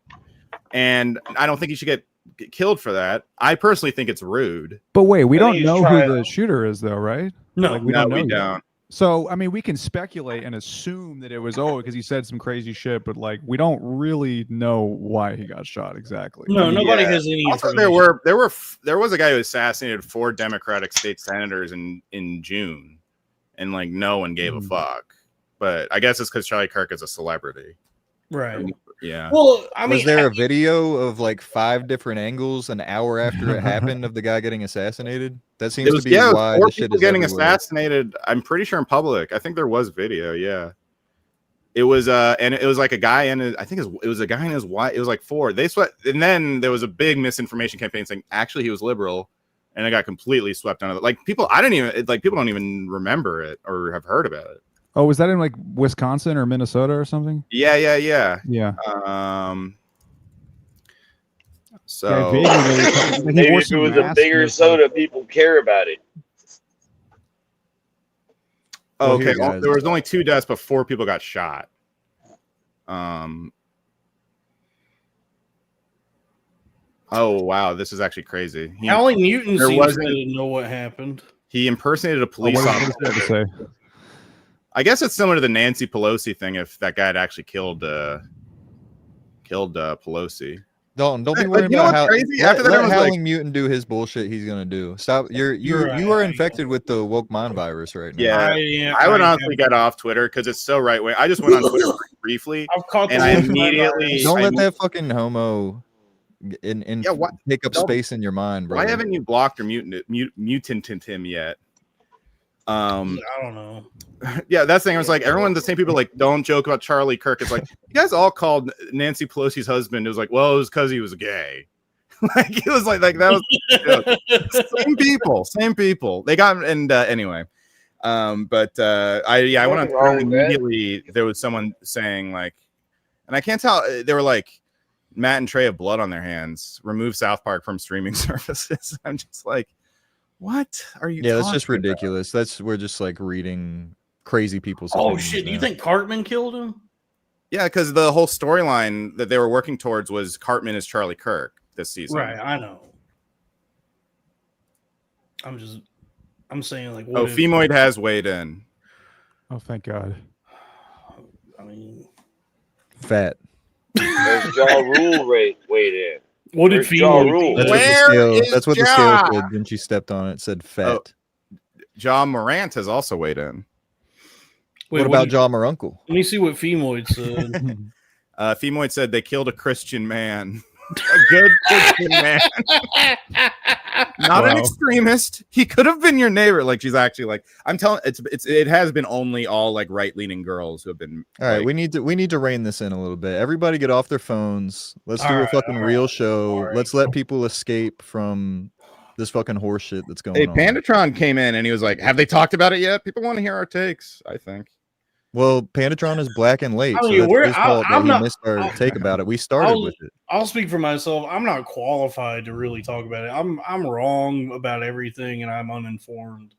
And I don't think he should get killed for that. I personally think it's rude. But wait, we I think don't he's know trying- who the shooter is, though, right? No, Like, No, don't know we yet. don't. So, I mean, we can speculate and assume that it was because he said some crazy shit, but like, we don't really know why he got shot exactly. No, nobody Yeah. has any Also, information. there was a guy who assassinated 4 Democratic state senators in June, and like no one gave a fuck. But I guess it's because Charlie Kirk is a celebrity, Right. Yeah. Well, I mean, was there a video of like 5 different angles an hour after it happened of the guy getting assassinated? That seems to be why 4 the shit people is getting everywhere. assassinated. I'm pretty sure in public. I think there was video. Yeah. It was and it was like a guy in his, I think it was a guy and his wife. It was like 4. They swept, and then there was a big misinformation campaign saying actually he was liberal, and it got completely swept under. Like people, people don't even remember it or have heard about it. Oh, was that in like Wisconsin or Minnesota or something? Yeah. Yeah. So vaguely Maybe if it was a bigger soda, people care about it. Well, okay, here, guys. there was only 2 deaths, but 4 people got shot. Oh wow, this is actually crazy. Allie Newton there seems wasn't- to know what happened. He impersonated a police what officer. does that say? I guess it's similar to the Nancy Pelosi thing. If that guy had actually killed Pelosi. Dalton, don't be But worried you know about what's how. crazy? Let, After that, let everyone's like- Howling Mutant do his bullshit. He's gonna do. Stop. You You're are right. infected with the woke mind virus right now. Yeah, I would honestly get off Twitter because it's so right wing. I just went on Twitter briefly, I've caught the and I woke mind immediately virus. Don't let that fucking homo Yeah, what- take up don't- space in your mind, bro. Why haven't you blocked or mutanted him yet? I don't know. Yeah, that's the thing. I was like, everyone, the same people, like, don't joke about Charlie Kirk. It's like, you guys all called Nancy Pelosi's husband. It was like, well, it was because he was gay. Like, it was like that was same people. They got, and anyway. I went on Twitter and immediately there was someone saying, like, and I can't tell, they were like, Matt and Trey have blood on their hands. Remove South Park from streaming services. I'm just like, what are you? Yeah, that's just talking about? ridiculous. We're just like reading crazy people's. Oh opinions shit! Do you now. think Cartman killed him? Yeah, because the whole storyline that they were working towards was Cartman is Charlie Kirk this season. Right, I know. I'm saying like, Oh, Femoid has weighed in. Oh, thank God. I mean, fat? There's Ja Rule weighed in. what did Where's Ja Rule? Femoid? That's what the scale said. Then she stepped on it. Said fat. Ja Morant has also weighed in. Wait, what about did- Ja Moruncle? Let me see what Femoid said. Femoid said they killed a Christian man. A good Christian man. Not an extremist. He could have been your neighbor. Like, she's actually like, I'm telling, it has been only all like right-leaning girls who have been. All right, like, we need to rein this in a little bit. Everybody get off their phones. Let's do All a right, fucking all real right, show. all right. Let's let people escape from this fucking horse shit that's going Hey, on. Pandatron came in and he was like, have they talked about it yet? People want to hear our takes, I think. Well, Pandatron is black and late, I so mean, that's we're- his fault that I'm he not- missed our I'll- take about it. We started with it. I'll speak for myself. I'm not qualified to really talk about it. I'm wrong about everything, and I'm uninformed.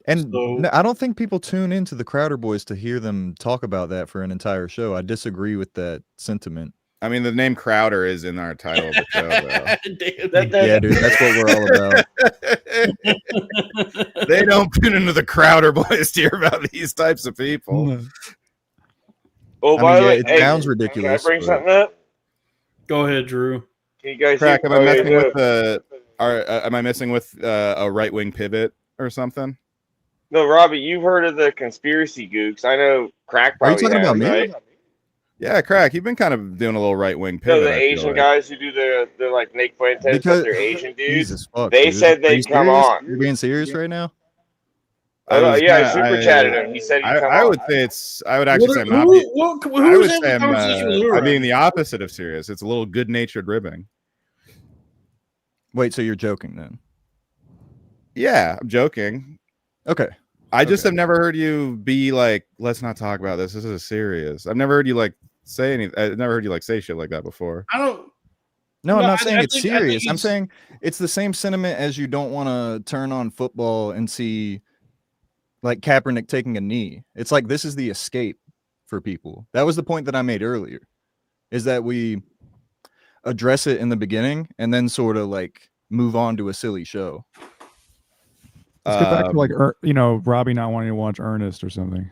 And So- no, I don't think people tune into the Crowder Boys to hear them talk about that for an entire show. I disagree with that sentiment. I mean, the name Crowder is in our title of the show, though. Yeah, dude, that's what we're all about. They don't tune into the Crowder Boys to hear about these types of people. Oh, I by mean, the way, it hey, sounds can I ridiculous. bring but- something up? Go ahead, Drew. Can you guys Crack, hear- am I oh, messing yeah, with the? Am I messing with a right-wing pivot or something? No, Robbie, you've heard of the conspiracy gooks. I know Crack Are you probably talking has, about me? right? Yeah, Crack, you've been kind of doing a little right-wing No, pivot. the I feel Asian like. guys who do the like Nick Fuentes, Because- but they're Asian dudes. Jesus fuck, They dude. said Are they'd you come serious? on. You're being serious right now? I kinda- super chatted him. He said he'd come I on. would say it's. I would actually say I'm not. Who I was would having say a conversation with I'm Lura? being the opposite of serious. It's a little good-natured ribbing. Wait, so you're joking then? Yeah, I'm joking. Okay. I just Okay. have never heard you be like, let's not talk about this. This is serious. I've never heard you like say anything. I've never heard you like say shit like that before. I don't. No, I'm No, not I saying it's think- I think serious. I'm it's- saying it's the same sentiment as you don't want to turn on football and see like Kaepernick taking a knee. It's like this is the escape for people. That was the point that I made earlier, is that we address it in the beginning and then sort of like move on to a silly show. Let's get back to like Robbie not wanting to watch Ernest or something.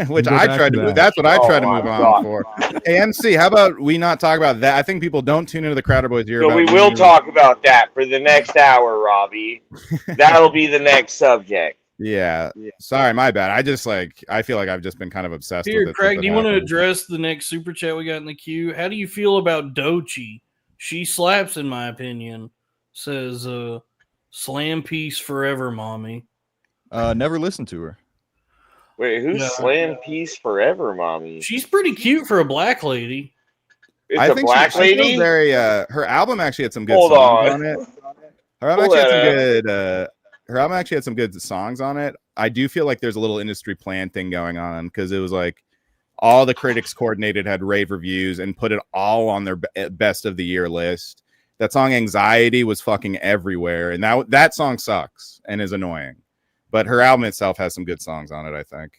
Which Go I back tried to to. that. That's what I Oh tried to my move God. on for. Hey, MC, how about we not talk about that? I think people don't tune into the Crowder Boys here. So we will talk about that for the next hour, Robbie. That'll be the next subject. Yeah. Sorry, my bad. I feel like I've just been kind of obsessed with Here, it. Craig, since do it you want to happened. address the next super chat we got in the queue? How do you feel about Doechii? She slaps, in my opinion. Says, slam piece forever, mommy. Never listened to her. Wait, who's Yeah. Slam Peace Forever, mommy? She's pretty cute for a black lady. It's I a think black she feels lady? very. Her album actually had some good Hold songs on. on it. Her album Pull actually had some that up. good. Her album actually had some good songs on it. I do feel like there's a little industry plan thing going on because it was like all the critics coordinated had rave reviews and put it all on their best of the year list. That song "Anxiety" was fucking everywhere, and that song sucks and is annoying. But her album itself has some good songs on it, I think.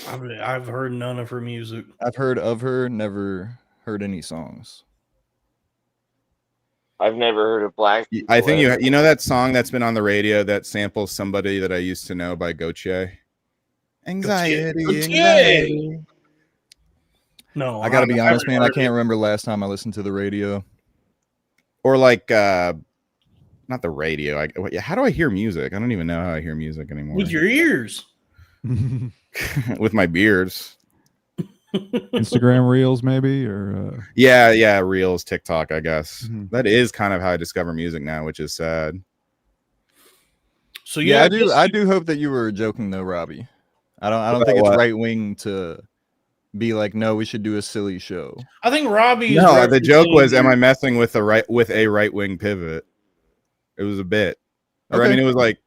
I've heard none of her music. I've heard of her, never heard any songs. I've never heard of Black. I think you know that song that's been on the radio that samples "Somebody That I Used to Know" by Goche. Anxiety, Goche. anxiety. No, I gotta be honest, man. I heard can't remember last time I listened to the radio. Or like, not the radio. How do I hear music? I don't even know how I hear music anymore. with your ears. With my beards. Instagram Reels, maybe, or Yeah, Reels, TikTok, I guess. Mhm. That is kind of how I discover music now, which is sad. So Yeah, yeah, I do hope that you were joking though, Robbie. I don't About think it's what? right wing to be like, no, we should do a silly show. I think Robbie. Is No, the joke was, representing- am I messing with a right wing pivot? It was a bit. Or I Okay. mean, it was like,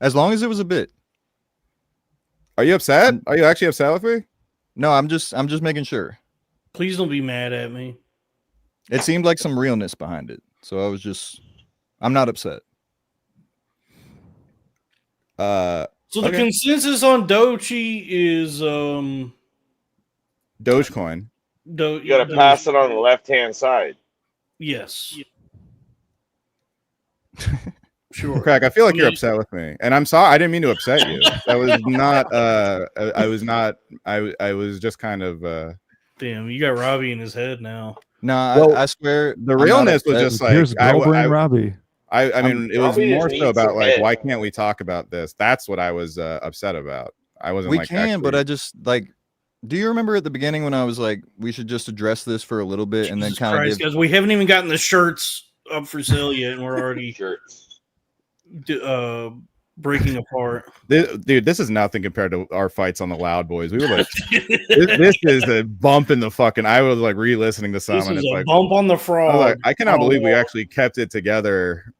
As long as it was a bit. are you upset? Are you actually upset with me? No, I'm just making sure. Please don't be mad at me. It seemed like some realness behind it. So I'm not upset. So the Okay. consensus on Doechii is Dogecoin. You gotta pass it on the left-hand side. Yes. Sure. Craig, I feel like you're Yeah. upset with me, and I'm sorry. I didn't mean to upset you. That was not. I was not. I was just kind of. Damn, you got Robbie in his head now. No, Well, I swear The I'm not realness was upset. just like here's I Girlbrain Robbie. mean, it was Robbie more just so needs about some like head. why can't we talk about this? That's what I was upset about. I wasn't we like can, but actually- I just like. Do you remember at the beginning when I was like, we should just address this for a little bit and then Jesus kind of Christ, give guys, we haven't even gotten the shirts up for sale yet, and we're already Shirts. breaking apart. Dude, this is nothing compared to our fights on the Loud Boys. We were like, this is a bump in the fucking. I was like re-listening to some, This and is it's a like, bump on the I, frog. was like, I cannot believe we Oh. actually kept it together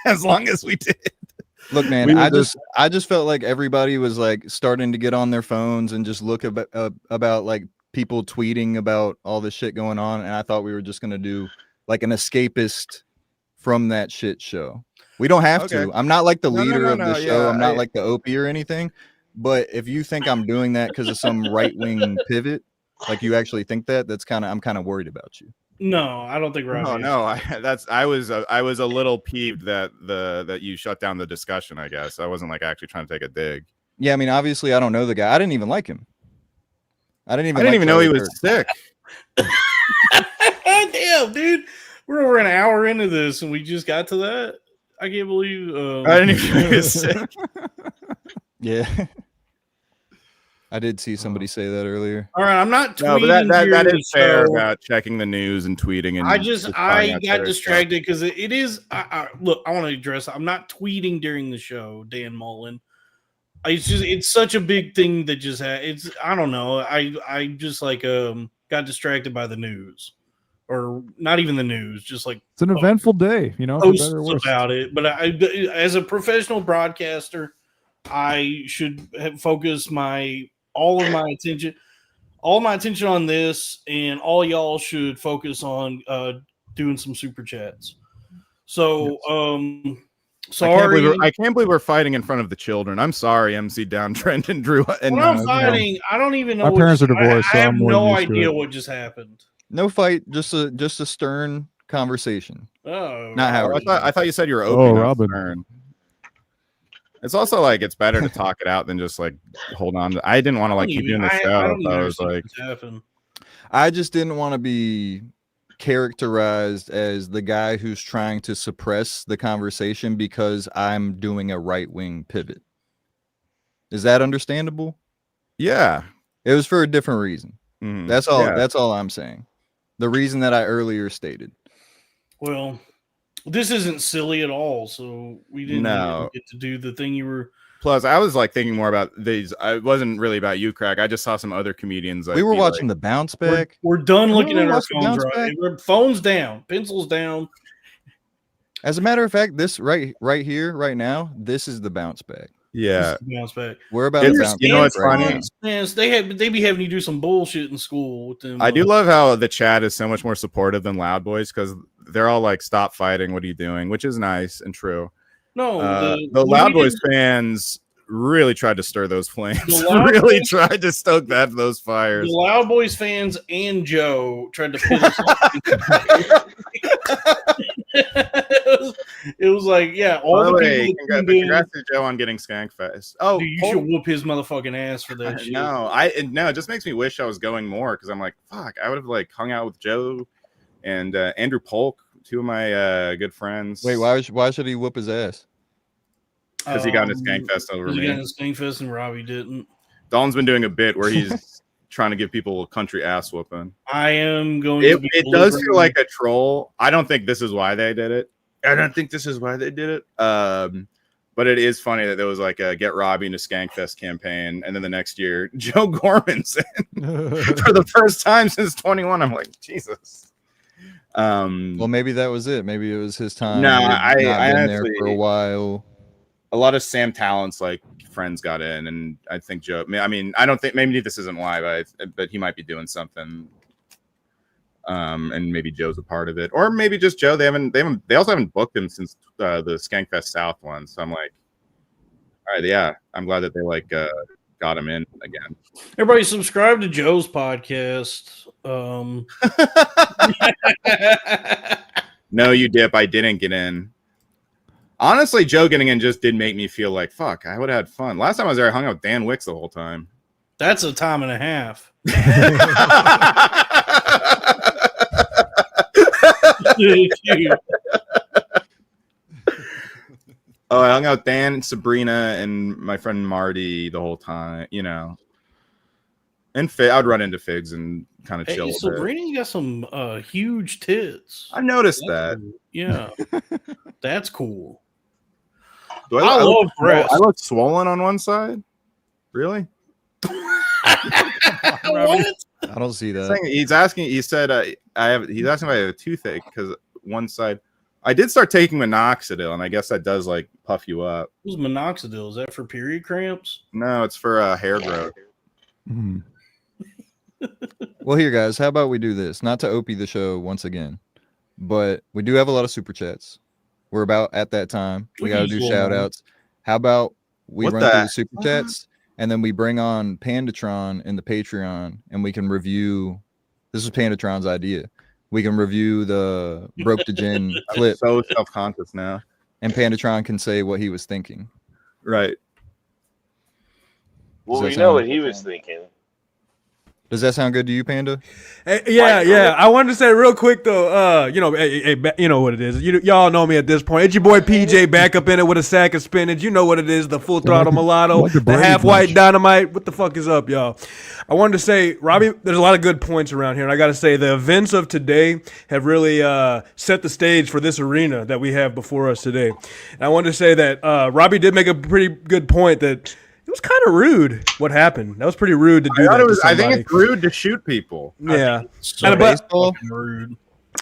as long as we did. Look, man, We were I just felt like everybody was like starting to get on their phones and just look about like people tweeting about all this shit going on, and I thought we were just gonna do like an escapist from that shit show. We don't have Okay. to. I'm not like the No, leader of the no, show. yeah, I'm not like the Opie or anything. But if you think I'm doing that because of some right wing pivot, like you actually think that's I'm kind of worried about you. No, I don't think Robbie. Oh is. no, I was a little peeved that you shut down the discussion. I guess I wasn't like actually trying to take a dig. Yeah, I mean, obviously, I don't know the guy. I didn't even like him. I didn't I didn't even know he Charlie was Kirk. sick. Damn, dude, we're over an hour into this, and we just got to that. I can't believe. I didn't even know he was sick. Yeah. I did see somebody say that earlier. All right, I'm not tweeting. No, but that during is the fair show. about checking the news and tweeting. And I finding I out got Twitter distracted because it is. Look, I want to address. I'm not tweeting during the show, Dan Mullen. It's such a big thing that just it's. I don't know. I just like got distracted by the news, or not even the news. Just like It's an eventful day, for posts better or worse. about it. But as a professional broadcaster, I should focus all my attention on this, and all y'all should focus on doing some super chats. So, sorry. I can't believe we're fighting in front of the children. I'm sorry, MC Downtrend and Drew. And When I'm fighting, I don't even know. My parents are divorced, I so have I'm more no used to idea it. what just happened. No fight, just a stern conversation. Oh, Not how I thought you said you were Oh, open. Robin. Robin. It's also like it's better to talk it out than just like hold on. I didn't want to like keep doing the show. I don't even I was understand like, what's happened. I just didn't want to be characterized as the guy who's trying to suppress the conversation because I'm doing a right-wing pivot. Is that understandable? yeah, It was for a different reason. Mhm. That's all. Yeah. That's all I'm saying. The reason that I earlier stated. Well, this isn't silly at all, so we didn't No. even get to do the thing you were. Plus, I was like thinking more about these. I wasn't really about you, Craig. I just saw some other comedians. Like, We were be watching like, the Bounceback. We're done You looking wanna at our watch the phones, Bounceback? right? We're phones down, pencils down. As a matter of fact, this right here, right now, this is the Bounceback. yeah. Bounce back. We're about It's- to bounce you know back what's right funny? now. Yes, they be having you do some bullshit in school with them. I do love how the chat is so much more supportive than Loud Boys because they're all like, "Stop fighting! What are you doing?" Which is nice and true. No, The Loud Boys fans really tried to stir those flames. The Loud Really Boys- tried to stoke those fires. The Loud Boys fans and Joe tried to pit us off. It was like, yeah, all By the the way, people that tuned in, congrats to Joe on getting Skankfest. Oh, dude, you should whoop his motherfucking ass for that shit. no, it just makes me wish I was going more because I'm like, fuck, I would have like hung out with Joe and Andrew Polk, two of my good friends. Wait, why should he whoop his ass? Because he got into Skankfest over He me. got into Skankfest and Robbie didn't. Dalton's been doing a bit where he's trying to give people a country ass whooping. I am going It, to be it does feel like a troll. I don't think this is why they did it. But it is funny that there was like a Get Robbie into Skankfest campaign, and then the next year, Joe Gorman's in for the first time since 21. I'm like, Jesus. Well, maybe that was it. Maybe it was his time. No, He had I not been there actually- for a while. a lot of Sam Talent's like friends got in, and I think Joe. I mean, I don't think maybe this isn't why, but he might be doing something. And maybe Joe's a part of it, or maybe just Joe. They also haven't booked him since the Skankfest South one. So I'm like, all right, yeah, I'm glad that they like got him in again. Everybody subscribe to Joe's podcast. No, you dip. I didn't get in. Honestly, Joe getting in just did make me feel like fuck. I would have had fun. Last time I was there, I hung out with Dan Wicks the whole time. That's a time and a half. Oh, I hung out with Dan, Sabrina, and my friend Marty the whole time, you know. And I'd run into Figs and kind of Hey, chill. a bit. Sabrina's got some huge tits. I noticed That's that. cool. Yeah, that's cool. Do I love look, breasts. I look swollen on one side. Really? What? I don't see that. He's asking. He said, He's asking if I have a toothache because one side. I did start taking minoxidil, and I guess that does like puff you up. What's minoxidil? Is that for period cramps? No, it's for hair growth. Mhm. Well, here, guys, how about we do this? Not to OP the show once again, but we do have a lot of super chats. We're about at that time. We got to do shout outs. How about we What run through the- the super chats and then we bring on Pandatron in the Patreon and we can review. This is Pandatron's idea. We can review the Broke to Gin I'm clip so self-conscious now. and Pandatron can say what he was thinking. Right. Well, Does we that know sound- what he was thinking. Does that sound good to you, Panda? Yeah. I wanted to say real quick though, you know what it is. Y'all know me at this point. It's your boy PJ back up in it with a sack of spinach. You know what it is, the full throttle mulatto, like the the Brady half white Bunch. dynamite. What the fuck is up, y'all? I wanted to say, Robbie, there's a lot of good points around here, and I got to say the events of today have really set the stage for this arena that we have before us today. And I wanted to say that Robbie did make a pretty good point that it was kind of rude what happened. That was pretty rude to do that to I think somebody. it's rude to shoot people. Yeah. So And but- fucking rude.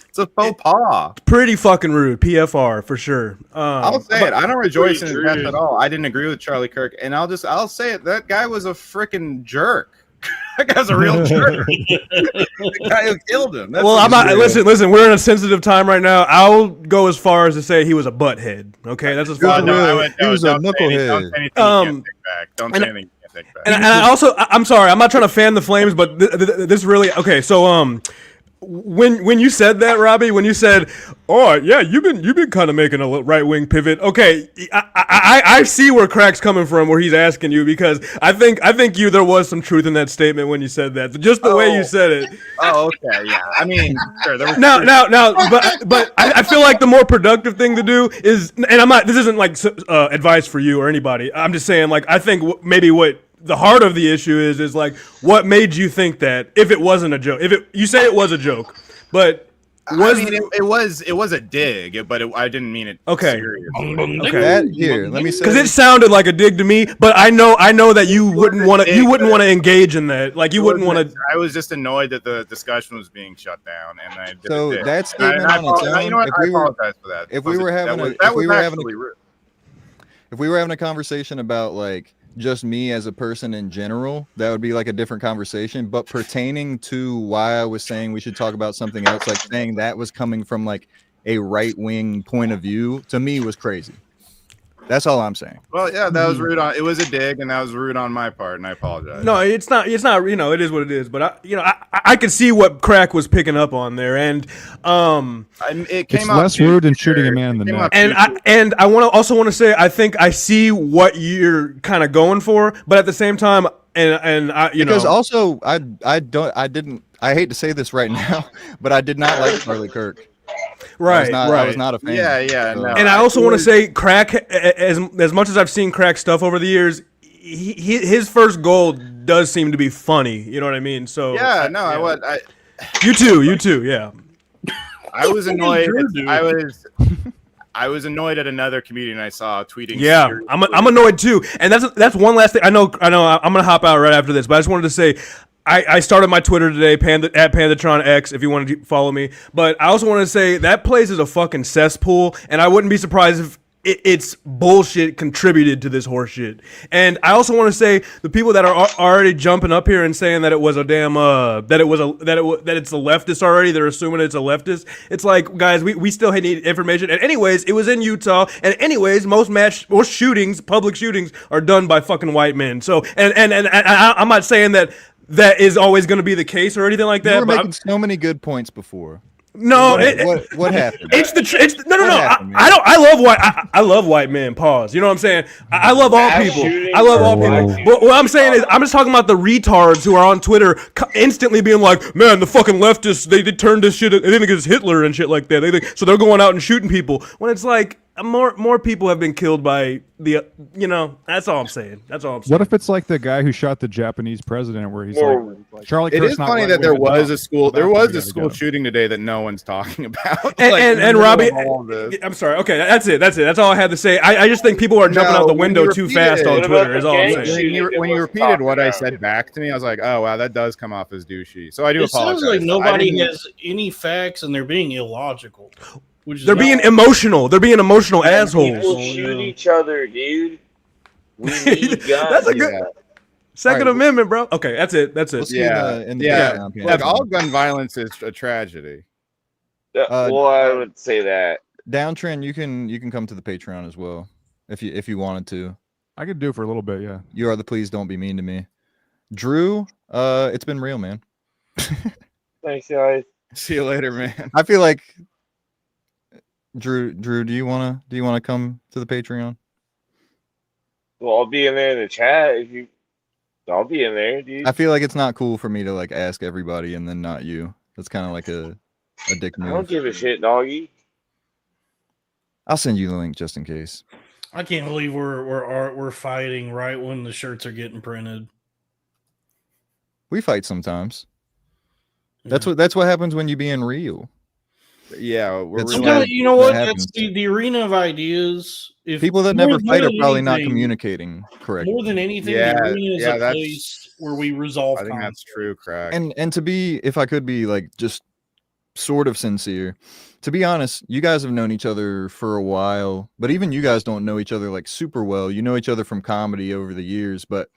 It's a faux pas. Pretty fucking rude. PFR for sure. I'll say it. I don't rejoice in his Pretty death rude. at all. I didn't agree with Charlie Kirk, and I'll say it. That guy was a freaking jerk. That guy's a real jerk. The guy who killed him. That's Well, what I'm not. he's doing. Listen. We're in a sensitive time right now. I'll go as far as to say he was a butthead. Okay, that's as He was far. a as No, real- I would- he was a don't say anything- knucklehead. Don't say anything you can't take back. Don't say anything you can't take back. And I also, I'm sorry. I'm not trying to fan the flames, but this really okay. So when you said that, Robbie, when you said, "Oh yeah, you've been kind of making a right wing pivot," okay, I see where Crack's coming from, where he's asking you, because I think there was some truth in that statement when you said that, just the way you said it. Oh, okay, yeah. I mean, sure. There was but I feel like the more productive thing to do is, and I'm not. This isn't like advice for you or anybody. I'm just saying, like, I think maybe what the heart of the issue is like, what made you think that, if it wasn't a joke? You say it was a joke, but it was a dig, but I didn't mean it. Okay. Serious. Here, let me say, because it sounded like a dig to me, but I know that you wouldn't want to engage in that. Like, you wouldn't want to. I was just annoyed that the discussion was being shut down, and I did so a dig. that statement on its own. You know what? I apologize for that. If we were having a conversation about like just me as a person in general, that would be like a different conversation. But pertaining to why I was saying we should talk about something else, like saying that was coming from like a right-wing point of view, to me was crazy. That's all I'm saying. Well, yeah, that was rude. It was a dig, and that was rude on my part, and I apologize. No, it's not. It is what it is. But I could see what Crack was picking up on there, and it came It's out less rude than shooting a man in the neck. And I want to say, I think I see what you're kind of going for, but at the same time, because also I hate to say this right now, but I did not like Farley Kirk. Right. I was not a fan. Yeah. So. No, and I also want to say, Crack, as much as I've seen Crack stuff over the years, his first goal does seem to be funny. You know what I mean? So you too. Yeah. I was annoyed. I was annoyed at another comedian I saw tweeting. Yeah, I'm annoyed too. And that's one last thing. I know. I'm gonna hop out right after this, but I just wanted to say, I started my Twitter today, at Pandatron X, if you want to follow me. But I also want to say that place is a fucking cesspool, and I wouldn't be surprised if it's bullshit contributed to this horse shit. And I also want to say, the people that are already jumping up here and saying that it was a damn that it's a leftist already, they're assuming it's a leftist. It's like, guys, we still need information. And anyways, it was in Utah. And anyways, most shootings, public shootings, are done by fucking white men. So and I'm not saying that is always going to be the case or anything like that. You were making so many good points before. No, what happened? I love white men. Pause. You know what I'm saying? I love all people. I love all people. But what I'm saying is, I'm just talking about the retards who are on Twitter instantly being like, "Man, the fucking leftists, they turned this shit. They think it's Hitler and shit like that. So they're going out and shooting people." When it's like, more people have been killed by the, that's all I'm saying. What if it's like the guy who shot the Japanese president, where he's like, Charlie? It is funny that there was a school shooting today that no one's talking about. And Robbie, I'm sorry. Okay, that's it. That's all I had to say. I just think people are jumping out the window too fast on Twitter. Is all I'm saying. When you repeated what I said back to me, I was like, oh wow, that does come off as douchey. So I do apologize. It sounds like nobody has any facts, and they're being illogical. They're being emotional. They're being emotional assholes. People shoot each other, dude. We need guns. That's a good Second Amendment, bro. Okay, that's it. We'll see yeah. Like, all gun violence is a tragedy. Well, I would say that. Downtrend, you can come to the Patreon as well if you wanted to. I could do it for a little bit, yeah. You are the please don't be mean to me. Drew, it's been real, man. Thanks, guys. See you later, man. I feel like Drew, do you wanna come to the Patreon? Well, I'll be in there in the chat I'll be in there, dude. I feel like it's not cool for me to like ask everybody and then not you. That's kind of like a dick move. I don't give a shit, doggy. I'll send you the link just in case. I can't believe we're fighting right when the shirts are getting printed. We fight sometimes. That's what happens when you being real. Yeah, you know what? That's the arena of ideas. If people that never fight are probably not communicating correctly. More than anything, the arena is a place where we resolve. I think that's true, Craig. And to be, if I could be like just sort of sincere, to be honest, you guys have known each other for a while, but even you guys don't know each other like super well. You know each other from comedy over the years, but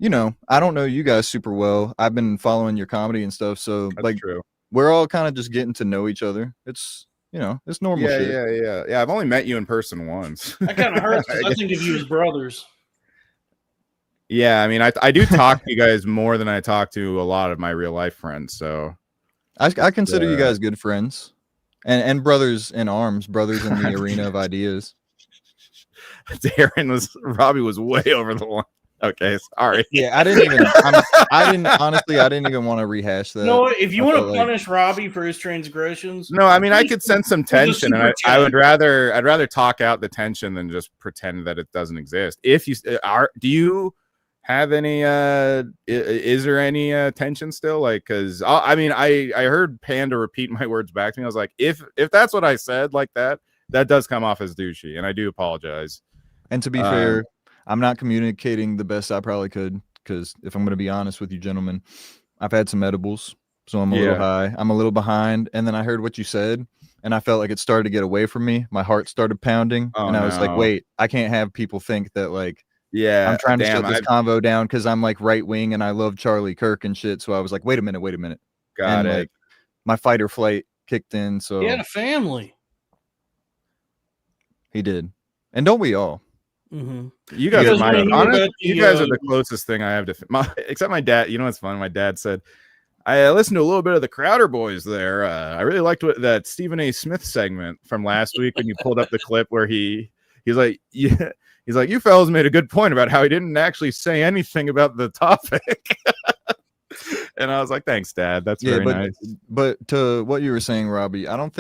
I don't know you guys super well. I've been following your comedy and stuff, so that's true. We're all kind of just getting to know each other. It's it's normal shit. Yeah. I've only met you in person once. That kind of hurts. I think of you as brothers. Yeah, I mean, I do talk to you guys more than I talk to a lot of my real life friends. So I consider you guys good friends, and brothers in arms, brothers in the arena of ideas. Robbie was way over the line. Okay, sorry. Yeah, I didn't even want to rehash that. No, if you I want felt to like- punish Robbie for his transgressions, No, I mean I could sense some He's a tension, and super I would Chad. I'd rather talk out the tension than just pretend that it doesn't exist. If you do you have any is there any tension still? Like, because I mean I heard Panda repeat my words back to me. I was like, if that's what I said, like that does come off as douchey, and I do apologize. And to be fair, I'm not communicating the best I probably could, because if I'm going to be honest with you, gentlemen, I've had some edibles, so I'm a little high. I'm a little behind, and then I heard what you said, and I felt like it started to get away from me. My heart started pounding, and I was like, wait, I can't have people think that like I'm trying to shut this convo down because I'm like right wing and I love Charlie Kirk and shit. So I was like, wait a minute. Got it. Like, my fight or flight kicked in. So he had a family. he did, and don't we all? Mm-hmm. You guys are you guys are the closest thing I have to except my dad. You know what's funny? My dad said, I listened to a little bit of the Crowder Boys there. I really liked that Stephen A. Smith segment from last week when you pulled up the clip where he's like, yeah, he's like, you fellas made a good point about how he didn't actually say anything about the topic. And I was like, thanks, Dad. That's very nice. But to what you were saying, Robbie, I don't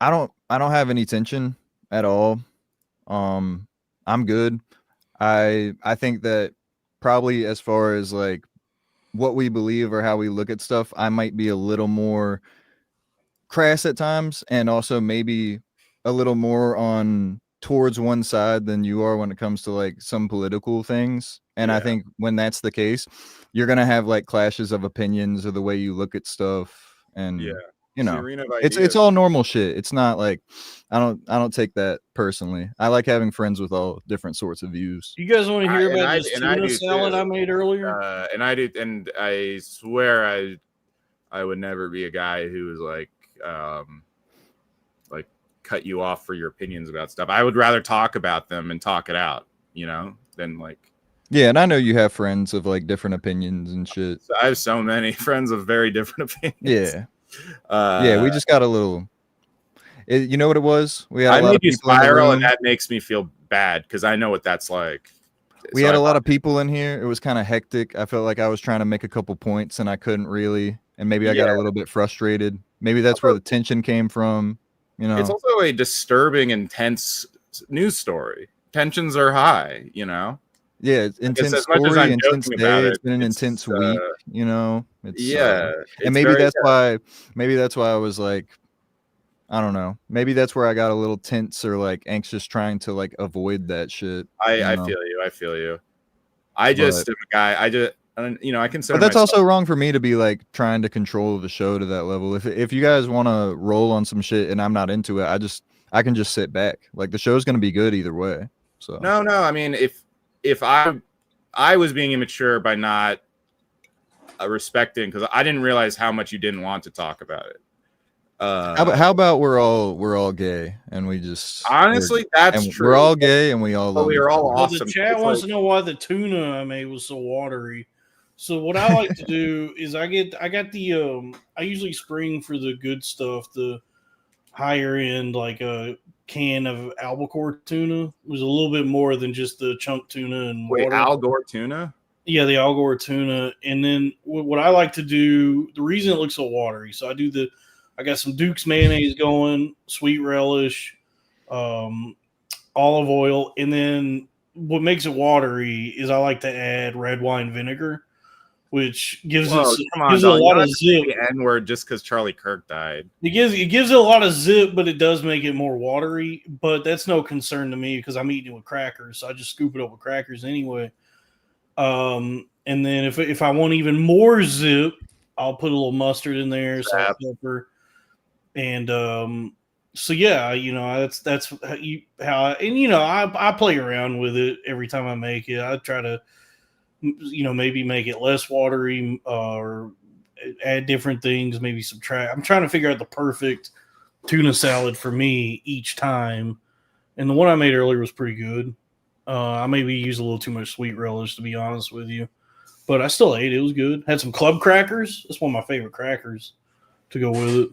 have any tension at all. I'm good. I think that probably as far as like what we believe or how we look at stuff, I might be a little more crass at times, and also maybe a little more on towards one side than you are when it comes to like some political things. And I think when that's the case, you're gonna have like clashes of opinions or the way you look at stuff, and you know, it's all normal shit. It's not like I don't take that personally. I like having friends with all different sorts of views. You guys want to hear about this tuna do salad too. I made earlier? And I do, and I swear I would never be a guy who was like cut you off for your opinions about stuff. I would rather talk about them and talk it out, you know, than like. Yeah, and I know you have friends of like different opinions and shit. So I have so many friends of very different opinions. Yeah. Yeah, we just got a little. You know what it was? We had I a lot made of you people in the spiral, room. and that makes me feel bad because I know what that's like. We had a lot of people in here. It was kind of hectic. I felt like I was trying to make a couple points and I couldn't really. And maybe I got a little bit frustrated. Maybe that's where the tension came from. You know, it's also a disturbing, intense news story. Tensions are high. You know. Yeah, it's intense story, intense day. It's been an intense week. You know. It's, and maybe that's why. Maybe that's why I was like, I don't know. Maybe that's where I got a little tense or like anxious, trying to like avoid that shit. I feel you. I just am a guy. I consider. But that's also wrong for me to be like trying to control the show to that level. If you guys want to roll on some shit and I'm not into it, I can just sit back. Like the show's gonna be good either way. So no. I mean, if I was being immature by not respecting, because I didn't realize how much you didn't want to talk about it. How about we're all gay and we just honestly that's true. We're all gay and we all love we are all awesome. The chat wants to know why the tuna I made was so watery. So what I like to do is I got the I usually spring for the good stuff, the higher end, like a can of albacore tuna. It was a little bit more than just the chunk tuna and water. Albacore tuna. Yeah, the albacore tuna. And then what I like to do, the reason it looks so watery, so I got some Duke's mayonnaise going, sweet relish, olive oil, and then what makes it watery is I like to add red wine vinegar, which gives it a lot of zip. The N-word just because Charlie Kirk died. It gives it a lot of zip, but it does make it more watery. But that's no concern to me because I'm eating it with crackers, so I just scoop it up with crackers anyway. And then if I want even more zip, I'll put a little mustard in there, salt, pepper. And so yeah, you know, that's how I play around with it every time I make it. I try to, you know, maybe make it less watery or add different things, maybe subtract. I'm trying to figure out the perfect tuna salad for me each time. And the one I made earlier was pretty good. I maybe used a little too much sweet relish, to be honest with you, but I still ate it. It was good. Had some club crackers. That's one of my favorite crackers. to go with it.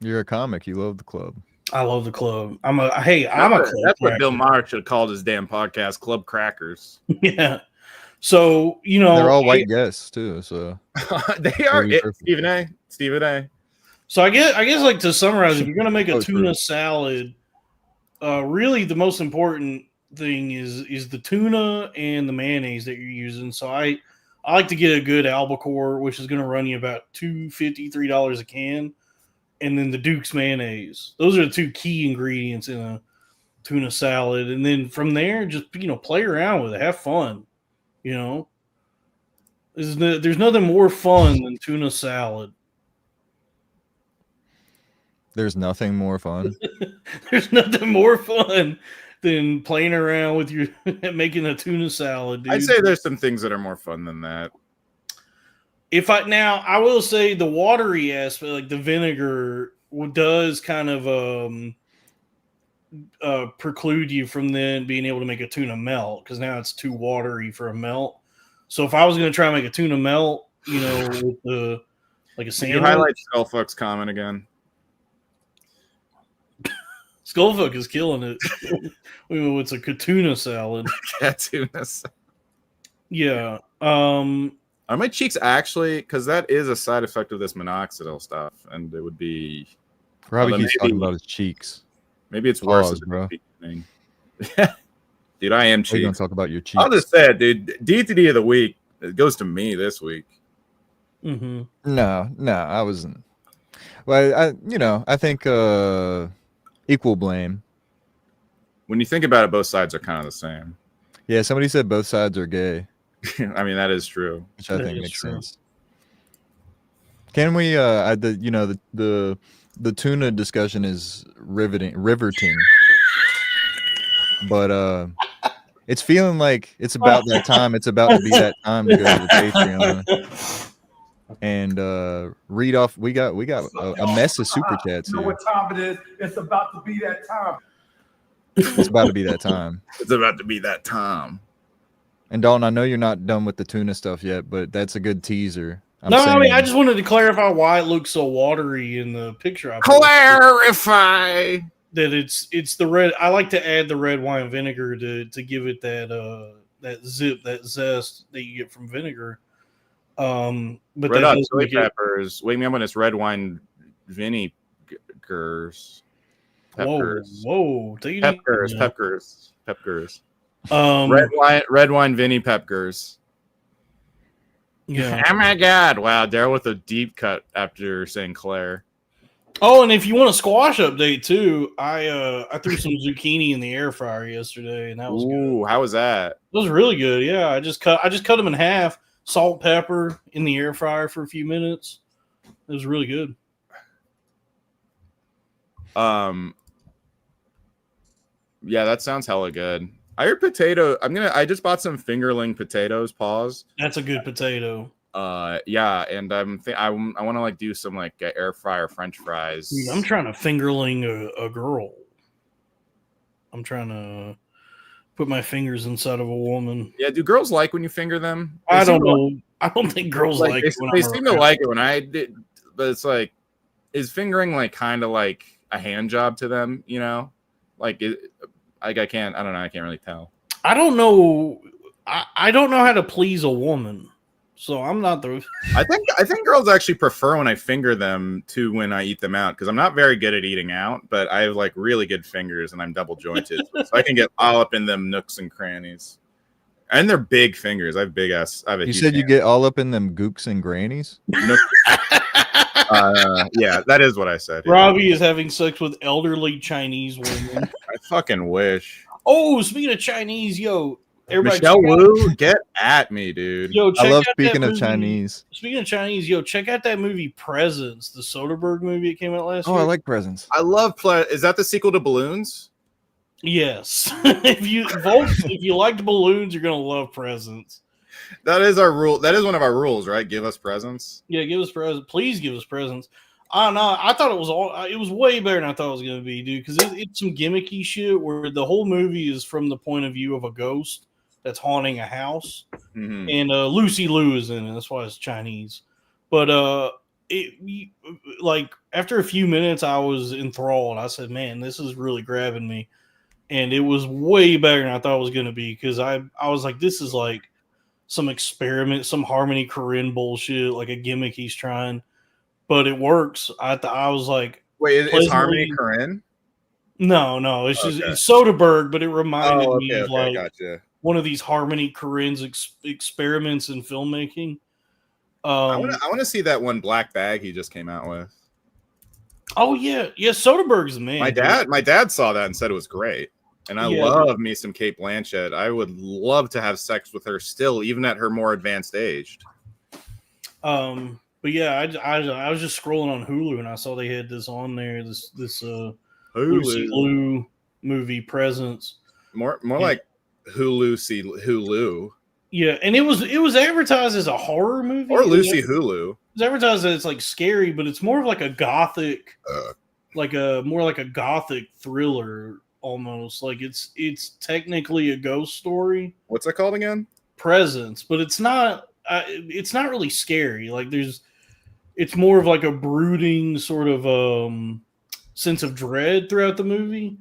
You're a comic. You love the club. I love the club. I'm a club That's what cracker. Bill Maher should have called his damn podcast, Club Crackers. Yeah. So, you know, They're all white guests too. So They are Maybe it, perfect. Stephen A. So I guess like to summarize, if you're gonna make a Oh, tuna true. salad, really the most important thing is the tuna and the mayonnaise that you're using. So I like to get a good albacore, which is gonna run you about $2.53 a can, and then the Duke's mayonnaise. Those are the two key ingredients in a tuna salad. And then from there, just play around with it, have fun. There's nothing more fun than tuna salad. there's nothing more fun. There's nothing more fun than playing around with your making a tuna salad, dude. I'd say there's some things that are more fun than that. I will say the watery aspect, like the vinegar, does kind of preclude you from then being able to make a tuna melt, because now it's too watery for a melt. So if I was going to try and make a tuna melt, with a Can you sandwich, highlight Skullfuck's comment again? Skullfuck is killing it. It's a tuna salad. Yeah, tuna. Yeah. Are my cheeks actually? Because that is a side effect of this minoxidil stuff, and it would be. Robbie Although keeps maybe- talking about his cheeks. Maybe it's worse Pause, at bro. the beginning. Dude, I am We're gonna cheeks. talk about your cheeks. I'll just say it, dude. DTD of the week. It goes to me this week. Mm-hmm. No, I wasn't. Well, I think equal blame. When you think about it, both sides are kind of the same. Yeah, somebody said both sides are gay, I mean, that is true. which I That think is makes true. sense. Can we? The tuna discussion is riveting, but it's feeling like it's about that time. It's about to be that time to go to the Patreon and read off. We got a mess of super chats You know here. what time it is? It's about to be that time. It's about to be that time. It's about to be that time. And Dalton, I know you're not done with the tuna stuff yet, but that's a good teaser. I just wanted to clarify why it looks so watery in the picture. I posted. Clarify. That it's the red. I like to add the red wine vinegar to give it that zip, that zest that you get from vinegar. But Red that hot does chili make it- peppers. Wake me up when it's red wine vinegars. Peppers. Whoa! Take it easy. Pepgers. Um, Red wine Vinny Pepgers. yeah. Oh my god! Wow, Daryl with a deep cut after saying Claire. Oh, and if you want a squash update too, I threw some zucchini in the air fryer yesterday, and that was good. Ooh, how was that? It was really good. Yeah, I just cut them in half, salt, pepper in the air fryer for a few minutes. It was really good. Yeah, that sounds hella good. I heard potato. I just bought some fingerling potatoes. Pause. That's a good potato. Yeah, and I want to like do some like air fryer French fries. Dude, I'm trying to fingerling a girl. I'm trying to put my fingers inside of a woman. Yeah, do girls like when you finger them? I They don't seem to know. I don't think girls like it when they I'm seem to around. like it when I did, but it's like, is fingering like kind of like a hand job to them? You know, like I don't know. I can't really tell. I don't know. I don't know how to please a woman, so I'm not the. I think girls actually prefer when I finger them to when I eat them out, because I'm not very good at eating out, but I have like really good fingers and I'm double jointed, so I can get all up in them nooks and crannies. And they're big fingers. I have big ass. I have a You huge said you hand. get all up in them gooks and grannies. Yeah, that is what I said. Yeah. Robbie is having sex with elderly Chinese women. I fucking wish. Oh, speaking of Chinese, yo, everybody, Michelle check out- Wu, get at me, dude. Yo, check I love out that speaking of movie- Chinese. Speaking of Chinese, yo, check out that movie Presents, the Soderbergh movie that came out last Oh, year. I like presents. I love play. Is that the sequel to Balloons? Yes. If you liked balloons, you're gonna love Presents. That is our rule. That is one of our rules, right? Give us presents. Yeah, give us presents. Please give us presents. I don't know. I thought it was way better than I thought it was gonna be, dude. Because it's some gimmicky shit where the whole movie is from the point of view of a ghost that's haunting a house, Mhm. and Lucy Liu is in it. That's why it's Chinese. But like after a few minutes, I was enthralled. I said, "Man, this is really grabbing me," and it was way better than I thought it was going to be because I was like, "This is like some experiment, some Harmony Korine bullshit, like a gimmick he's trying," but it works. I was like, Wait, is Harmony Korine? No, it's just it's Soderbergh, but it reminded me of like gotcha. one of these Harmony Korine's experiments in filmmaking. I want to see that one black bag he just came out with. Oh yeah, Soderbergh's the man. My dad saw that and said it was great, and I love me some Cate Blanchett. I would love to have sex with her still, even at her more advanced age. But yeah, I was just scrolling on Hulu and I saw they had this on there. This Lucy Liu movie Presence. More like Hulu. Yeah, and it was advertised as a horror movie. Or Lucy Hulu. It's advertised as it's like scary, but it's more of like a gothic, more like a gothic thriller almost. Like it's technically a ghost story. What's it called again? Presence, but it's not really scary. Like it's more of like a brooding sort of sense of dread throughout the movie.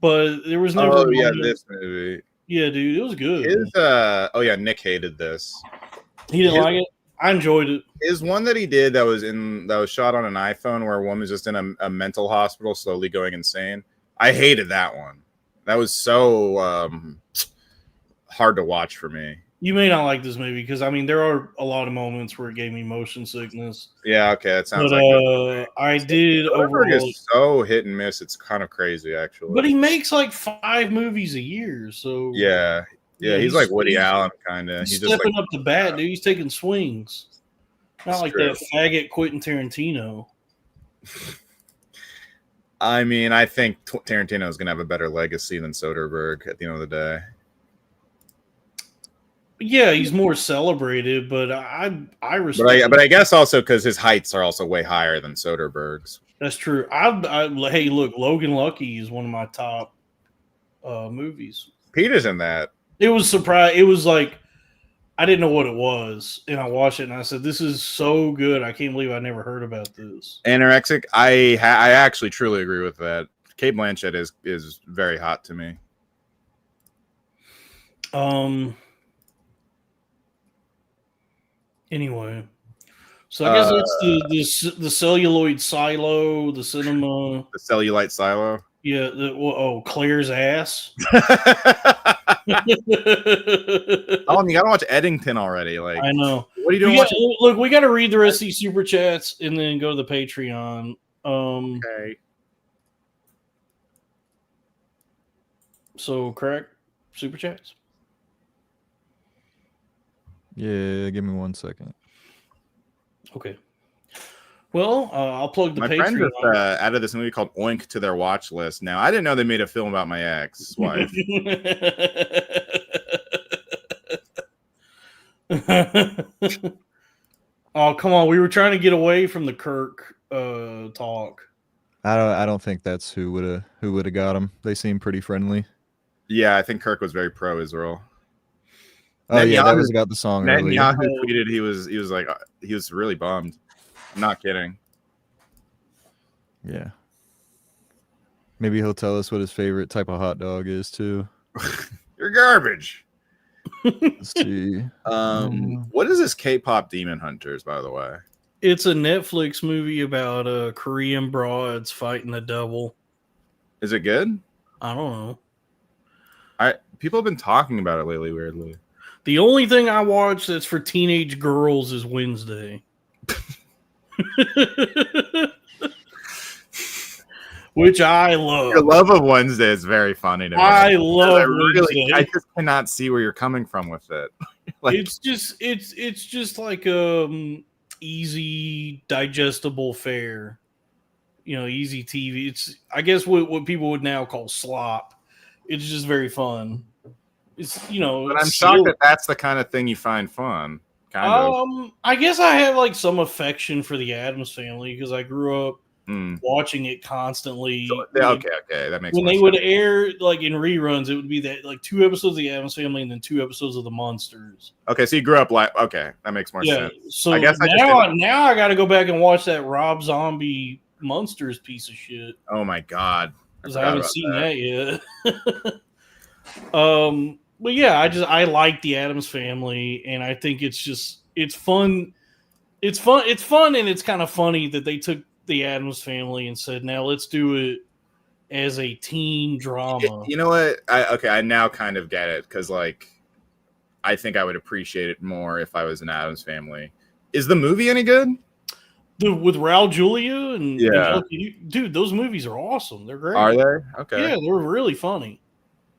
But there was never. Oh yeah, this movie. Yeah, dude, it was good. Nick hated this. He didn't like it. I enjoyed it. Is one that he did that was shot on an iPhone where a woman's just in a mental hospital slowly going insane. I hated that one. That was so hard to watch for me. You may not like this movie because I mean there are a lot of moments where it gave me motion sickness. Yeah, okay, that sounds I did overall. Is so hit and miss. It's kind of crazy actually. But he makes like 5 movies a year, so yeah, he's like Woody Allen kind of. He's stepping up the bat, dude. He's taking swings. Not like that faggot Quentin Tarantino. I mean, I think Tarantino is going to have a better legacy than Soderbergh at the end of the day. Yeah, he's more celebrated, but I respect. But I guess also because his heights are also way higher than Soderbergh's. That's true. Hey, look, Logan Lucky is one of my top movies. Peter's in that. It was surprise. It was like I didn't know what it was, and I watched it, and I said, "This is so good! I can't believe I never heard about this." Anorexic. I actually truly agree with that. Cate Blanchett is very hot to me. Anyway, so I guess it's the celluloid silo, the cinema, the cellulite silo. Yeah. Claire's ass. You gotta watch Edington already. Like I know. What are you doing? Look, we got to read the rest of these super chats and then go to the Patreon. Okay. So, correct super chats. Yeah, give me 1 second. Okay. Well, I'll plug the Patreon. My friend just added this movie called Oink to their watch list. Now, I didn't know they made a film about my ex-wife. Oh, come on. We were trying to get away from the Kirk talk. I don't think that's who would have got him. They seem pretty friendly. Yeah, I think Kirk was very pro-Israel. Oh yeah, that was about the song. Netanyahu tweeted he was like he was really bummed. I'm not kidding. Yeah. Maybe he'll tell us what his favorite type of hot dog is too. You're garbage. Let's see. What is this K-pop Demon Hunters, by the way? It's a Netflix movie about Korean broads fighting the devil. Is it good? I don't know. People have been talking about it lately, weirdly. The only thing I watch that's for teenage girls is Wednesday. Which I love. Your love of Wednesday is very funny to me. I love Wednesday. I just cannot see where you're coming from with it. Like, it's just like easy digestible fare. Easy TV. It's I guess what people would now call slop. It's just very fun. It's But I'm shocked that that's the kind of thing you find fun. Kind of. I guess I have like some affection for the Addams Family because I grew up watching it constantly. Okay, that makes when more they sense. would air like in reruns, it would be that like 2 episodes of the Addams Family and then 2 episodes of the Monsters. Okay, so you grew up like that makes more sense. So I guess now I got to go back and watch that Rob Zombie Monsters piece of shit. Oh my god, because I haven't seen that yet. But yeah, I like the Addams Family, and I think it's fun. It's fun, and it's kind of funny that they took the Addams Family and said, now let's do it as a teen drama. You know what? I now kind of get it, because like I think I would appreciate it more if I was an Addams Family. Is the movie any good? With Raul Julia and yeah, dude, those movies are awesome. They're great. Are they? Okay. Yeah, they're really funny.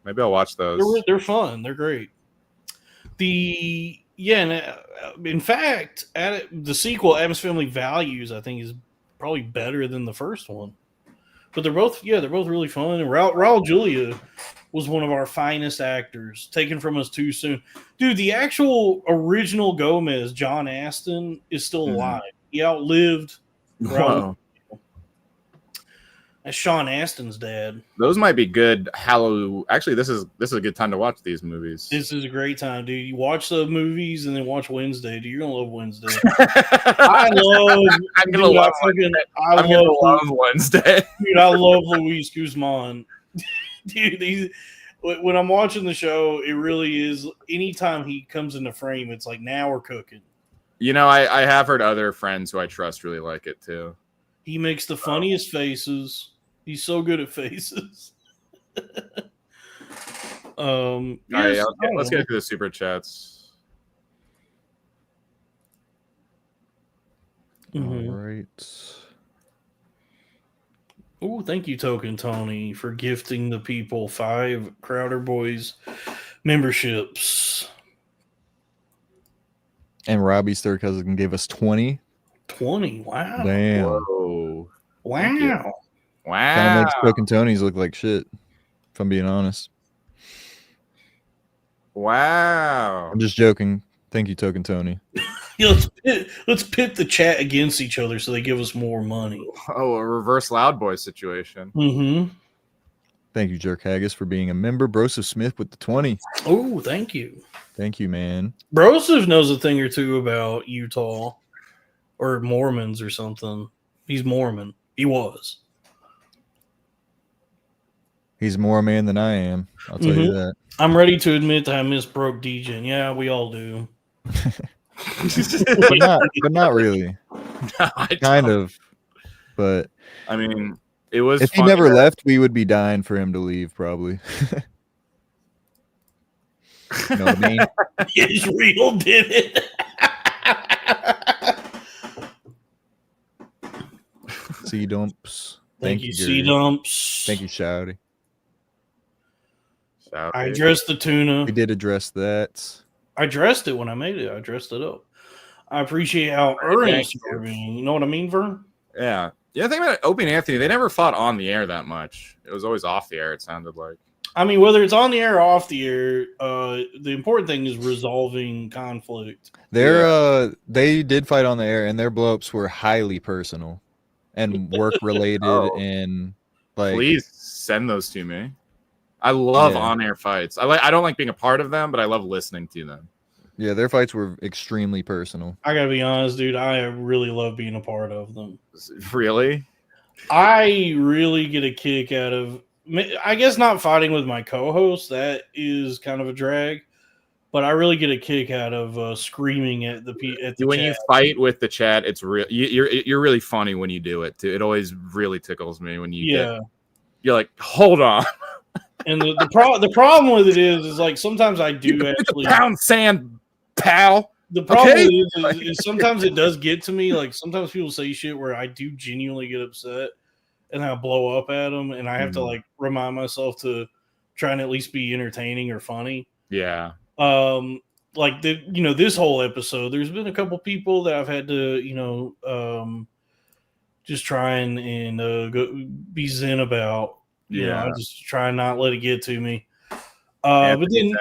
Maybe I'll watch those. They're fun. They're great. In fact, the sequel, Addams Family Values, I think is probably better than the first one. But they're both really fun. And Raul Julia was one of our finest actors, taken from us too soon. Dude, the actual original Gomez, John Aston, is still alive. He outlived Raul. That's Sean Astin's dad. Those might be good. Actually, this is a good time to watch these movies. This is a great time, dude. You watch the movies and then watch Wednesday. Dude, you're gonna love Wednesday. I'm gonna love Wednesday. Dude, I love Luis Guzman. Dude, when I'm watching the show, it really is. Anytime he comes into frame, it's like, now we're cooking. You know, I have heard other friends who I trust really like it too. He makes the funniest faces. He's so good at faces. All right, let's get to the super chats. All right. Oh, thank you, Token Tony, for gifting the people 5 Crowder Boys memberships. And Robbie's third cousin gave us 20. 20. Wow. Damn. Whoa. Wow. Wow. Kind of makes Token Tony's look like shit, if I'm being honest. Wow. I'm just joking. Thank you, Token Tony. Yeah, let's pit the chat against each other so they give us more money. Oh, a reverse Loud Boy situation. Mm-hmm. Thank you, Jerk Haggis, for being a member. Broseph Smith with the 20. Oh, thank you. Thank you, man. Broseph knows a thing or two about Utah or Mormons or something. He's Mormon. He was. He's more a man than I am. I'll tell you that. I'm ready to admit that I misbroke DJ. Yeah, we all do. but not really. No, kind of. But I mean, it was. If he never left, we would be dying for him to leave, probably. You know what I mean? Israel did it. C Dumps. Thank you, C Dumps. Thank you, Shouty. I addressed the tuna. We did address that. I dressed it when I made it. I dressed it up. I appreciate how earnest you're being. You know what I mean, Vern? Yeah. Yeah, think about it. Opie and Anthony, they never fought on the air that much. It was always off the air, it sounded like. I mean, whether it's on the air or off the air, the important thing is resolving conflict. They did fight on the air, and their blowups were highly personal and work related. And like, please send those to me. I love on-air fights. I don't like being a part of them, but I love listening to them. Yeah, their fights were extremely personal. I gotta be honest, dude. I really love being a part of them. Really? I really get a kick out of. I guess not fighting with my co-host. That is kind of a drag. But I really get a kick out of screaming at the when chat. you fight with the chat. It's real. You're really funny when you do it too. It always really tickles me when you you're like, hold on. And the problem with it is like sometimes I do actually pound sand, pal. The problem is sometimes it does get to me. Like sometimes people say shit where I do genuinely get upset, and I blow up at them, and I have to like remind myself to try and at least be entertaining or funny. Yeah. Like this whole episode, there's been a couple people that I've had to just try and go be zen about. I just try and not let it get to me. But then,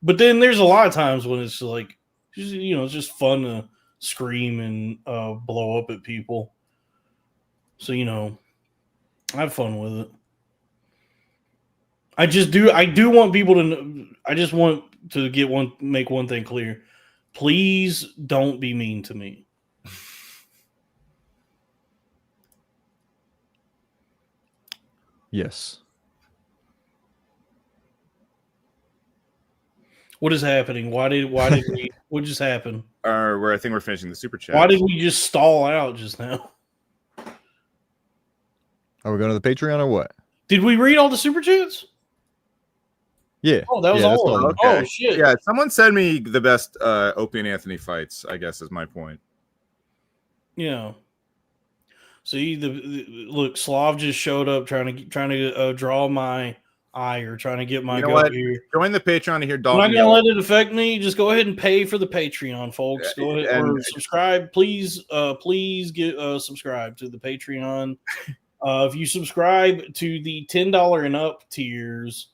but then there's a lot of times when it's like, it's just fun to scream and blow up at people. So have fun with it. I do want people to know, I just want to make one thing clear. Please don't be mean to me. Yes. What is happening? Why did we what just happened? I think we're finishing the super chat. Why did we just stall out just now? Are we going to the Patreon or what? Did we read all the super chats? Yeah. Oh, that was that's all of them. Okay. Oh shit. Yeah, someone send me the best Opie and Anthony fights, I guess is my point. Yeah. See, look, Slav just showed up trying to draw my eye or trying to get my You know goat what? here. Join the Patreon to hear I'm Dalton. not gonna let it affect me. Just go ahead and pay for the Patreon, folks. Go ahead or subscribe, please. Please get subscribe to the Patreon. If you subscribe to the $10 and up tiers,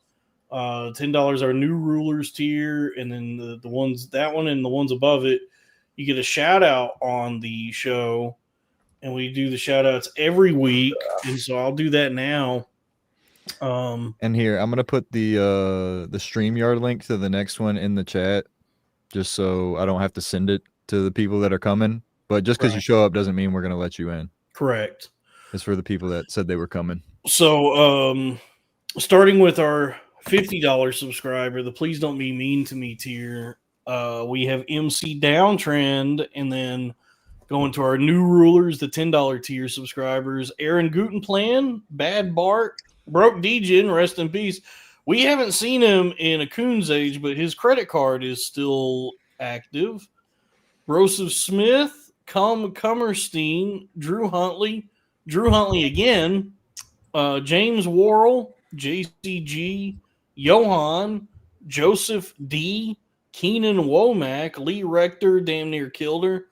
$10 our new rulers tier, and then the ones that one and the ones above it, you get a shout out on the show, and we do the shout outs every week. And so I'll do that now. And here I'm gonna put the StreamYard link to the next one in the chat, just so I don't have to send it to the people that are coming. But just because you show up doesn't mean we're gonna let you in. Correct. It's for the people that said they were coming. So starting with our $50 subscriber, the Please Don't Be Mean to Me tier, we have MC Downtrend, and then going to our new rulers, the $10 tier subscribers, Aaron Gutenplan, Bad Bart, Broke Degen, rest in peace. We haven't seen him in a coon's age, but his credit card is still active. Broseph Smith, Cummerstein, Drew Huntley again, James Worrell, JCG, Johan, Joseph D, Keenan Womack, Lee Rector, damn near killed her,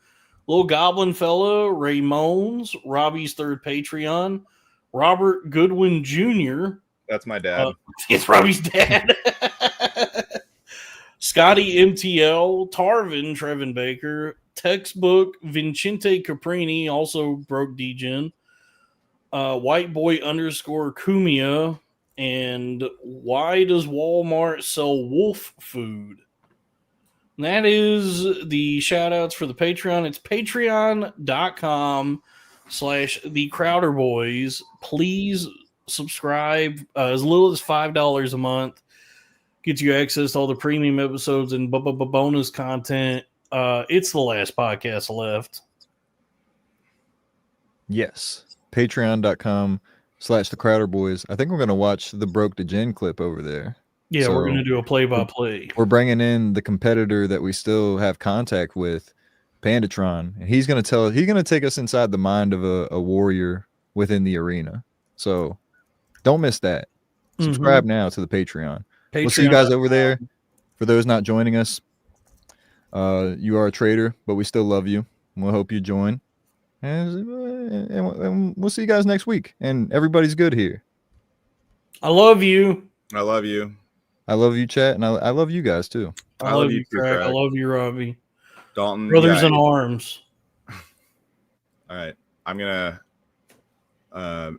Little Goblin Fella, Ray Mones, Robbie's third Patreon, Robert Goodwin Jr. That's my dad. It's Robbie's dad. Scotty MTL, Tarvin, Trevin Baker, Textbook, Vincente Caprini, also broke Degen, White Boy _ Kumia, and Why Does Walmart Sell Wolf Food? And that is the shout outs for the Patreon. It's patreon.com/the Crowder Boys. Please subscribe as little as $5 a month. Gets you access to all the premium episodes and bonus content. It's the last podcast left. Yes. Patreon.com/the Crowder Boys. I think we're going to watch the Broke Degen clip over there. Yeah, we're going to do a play-by-play. We're bringing in the competitor that we still have contact with, Pandatron, and he's going to take us inside the mind of a warrior within the arena. So don't miss that. Subscribe now to the Patreon. We'll see you guys over there. For those not joining us, you are a traitor, but we still love you. We'll hope you join. And we'll see you guys next week. And everybody's good here. I love you. I love you. I love you, chat, and I love you guys too. I love you, Craig. I love you, Robbie. Dalton. Brothers in arms. All right. I'm going to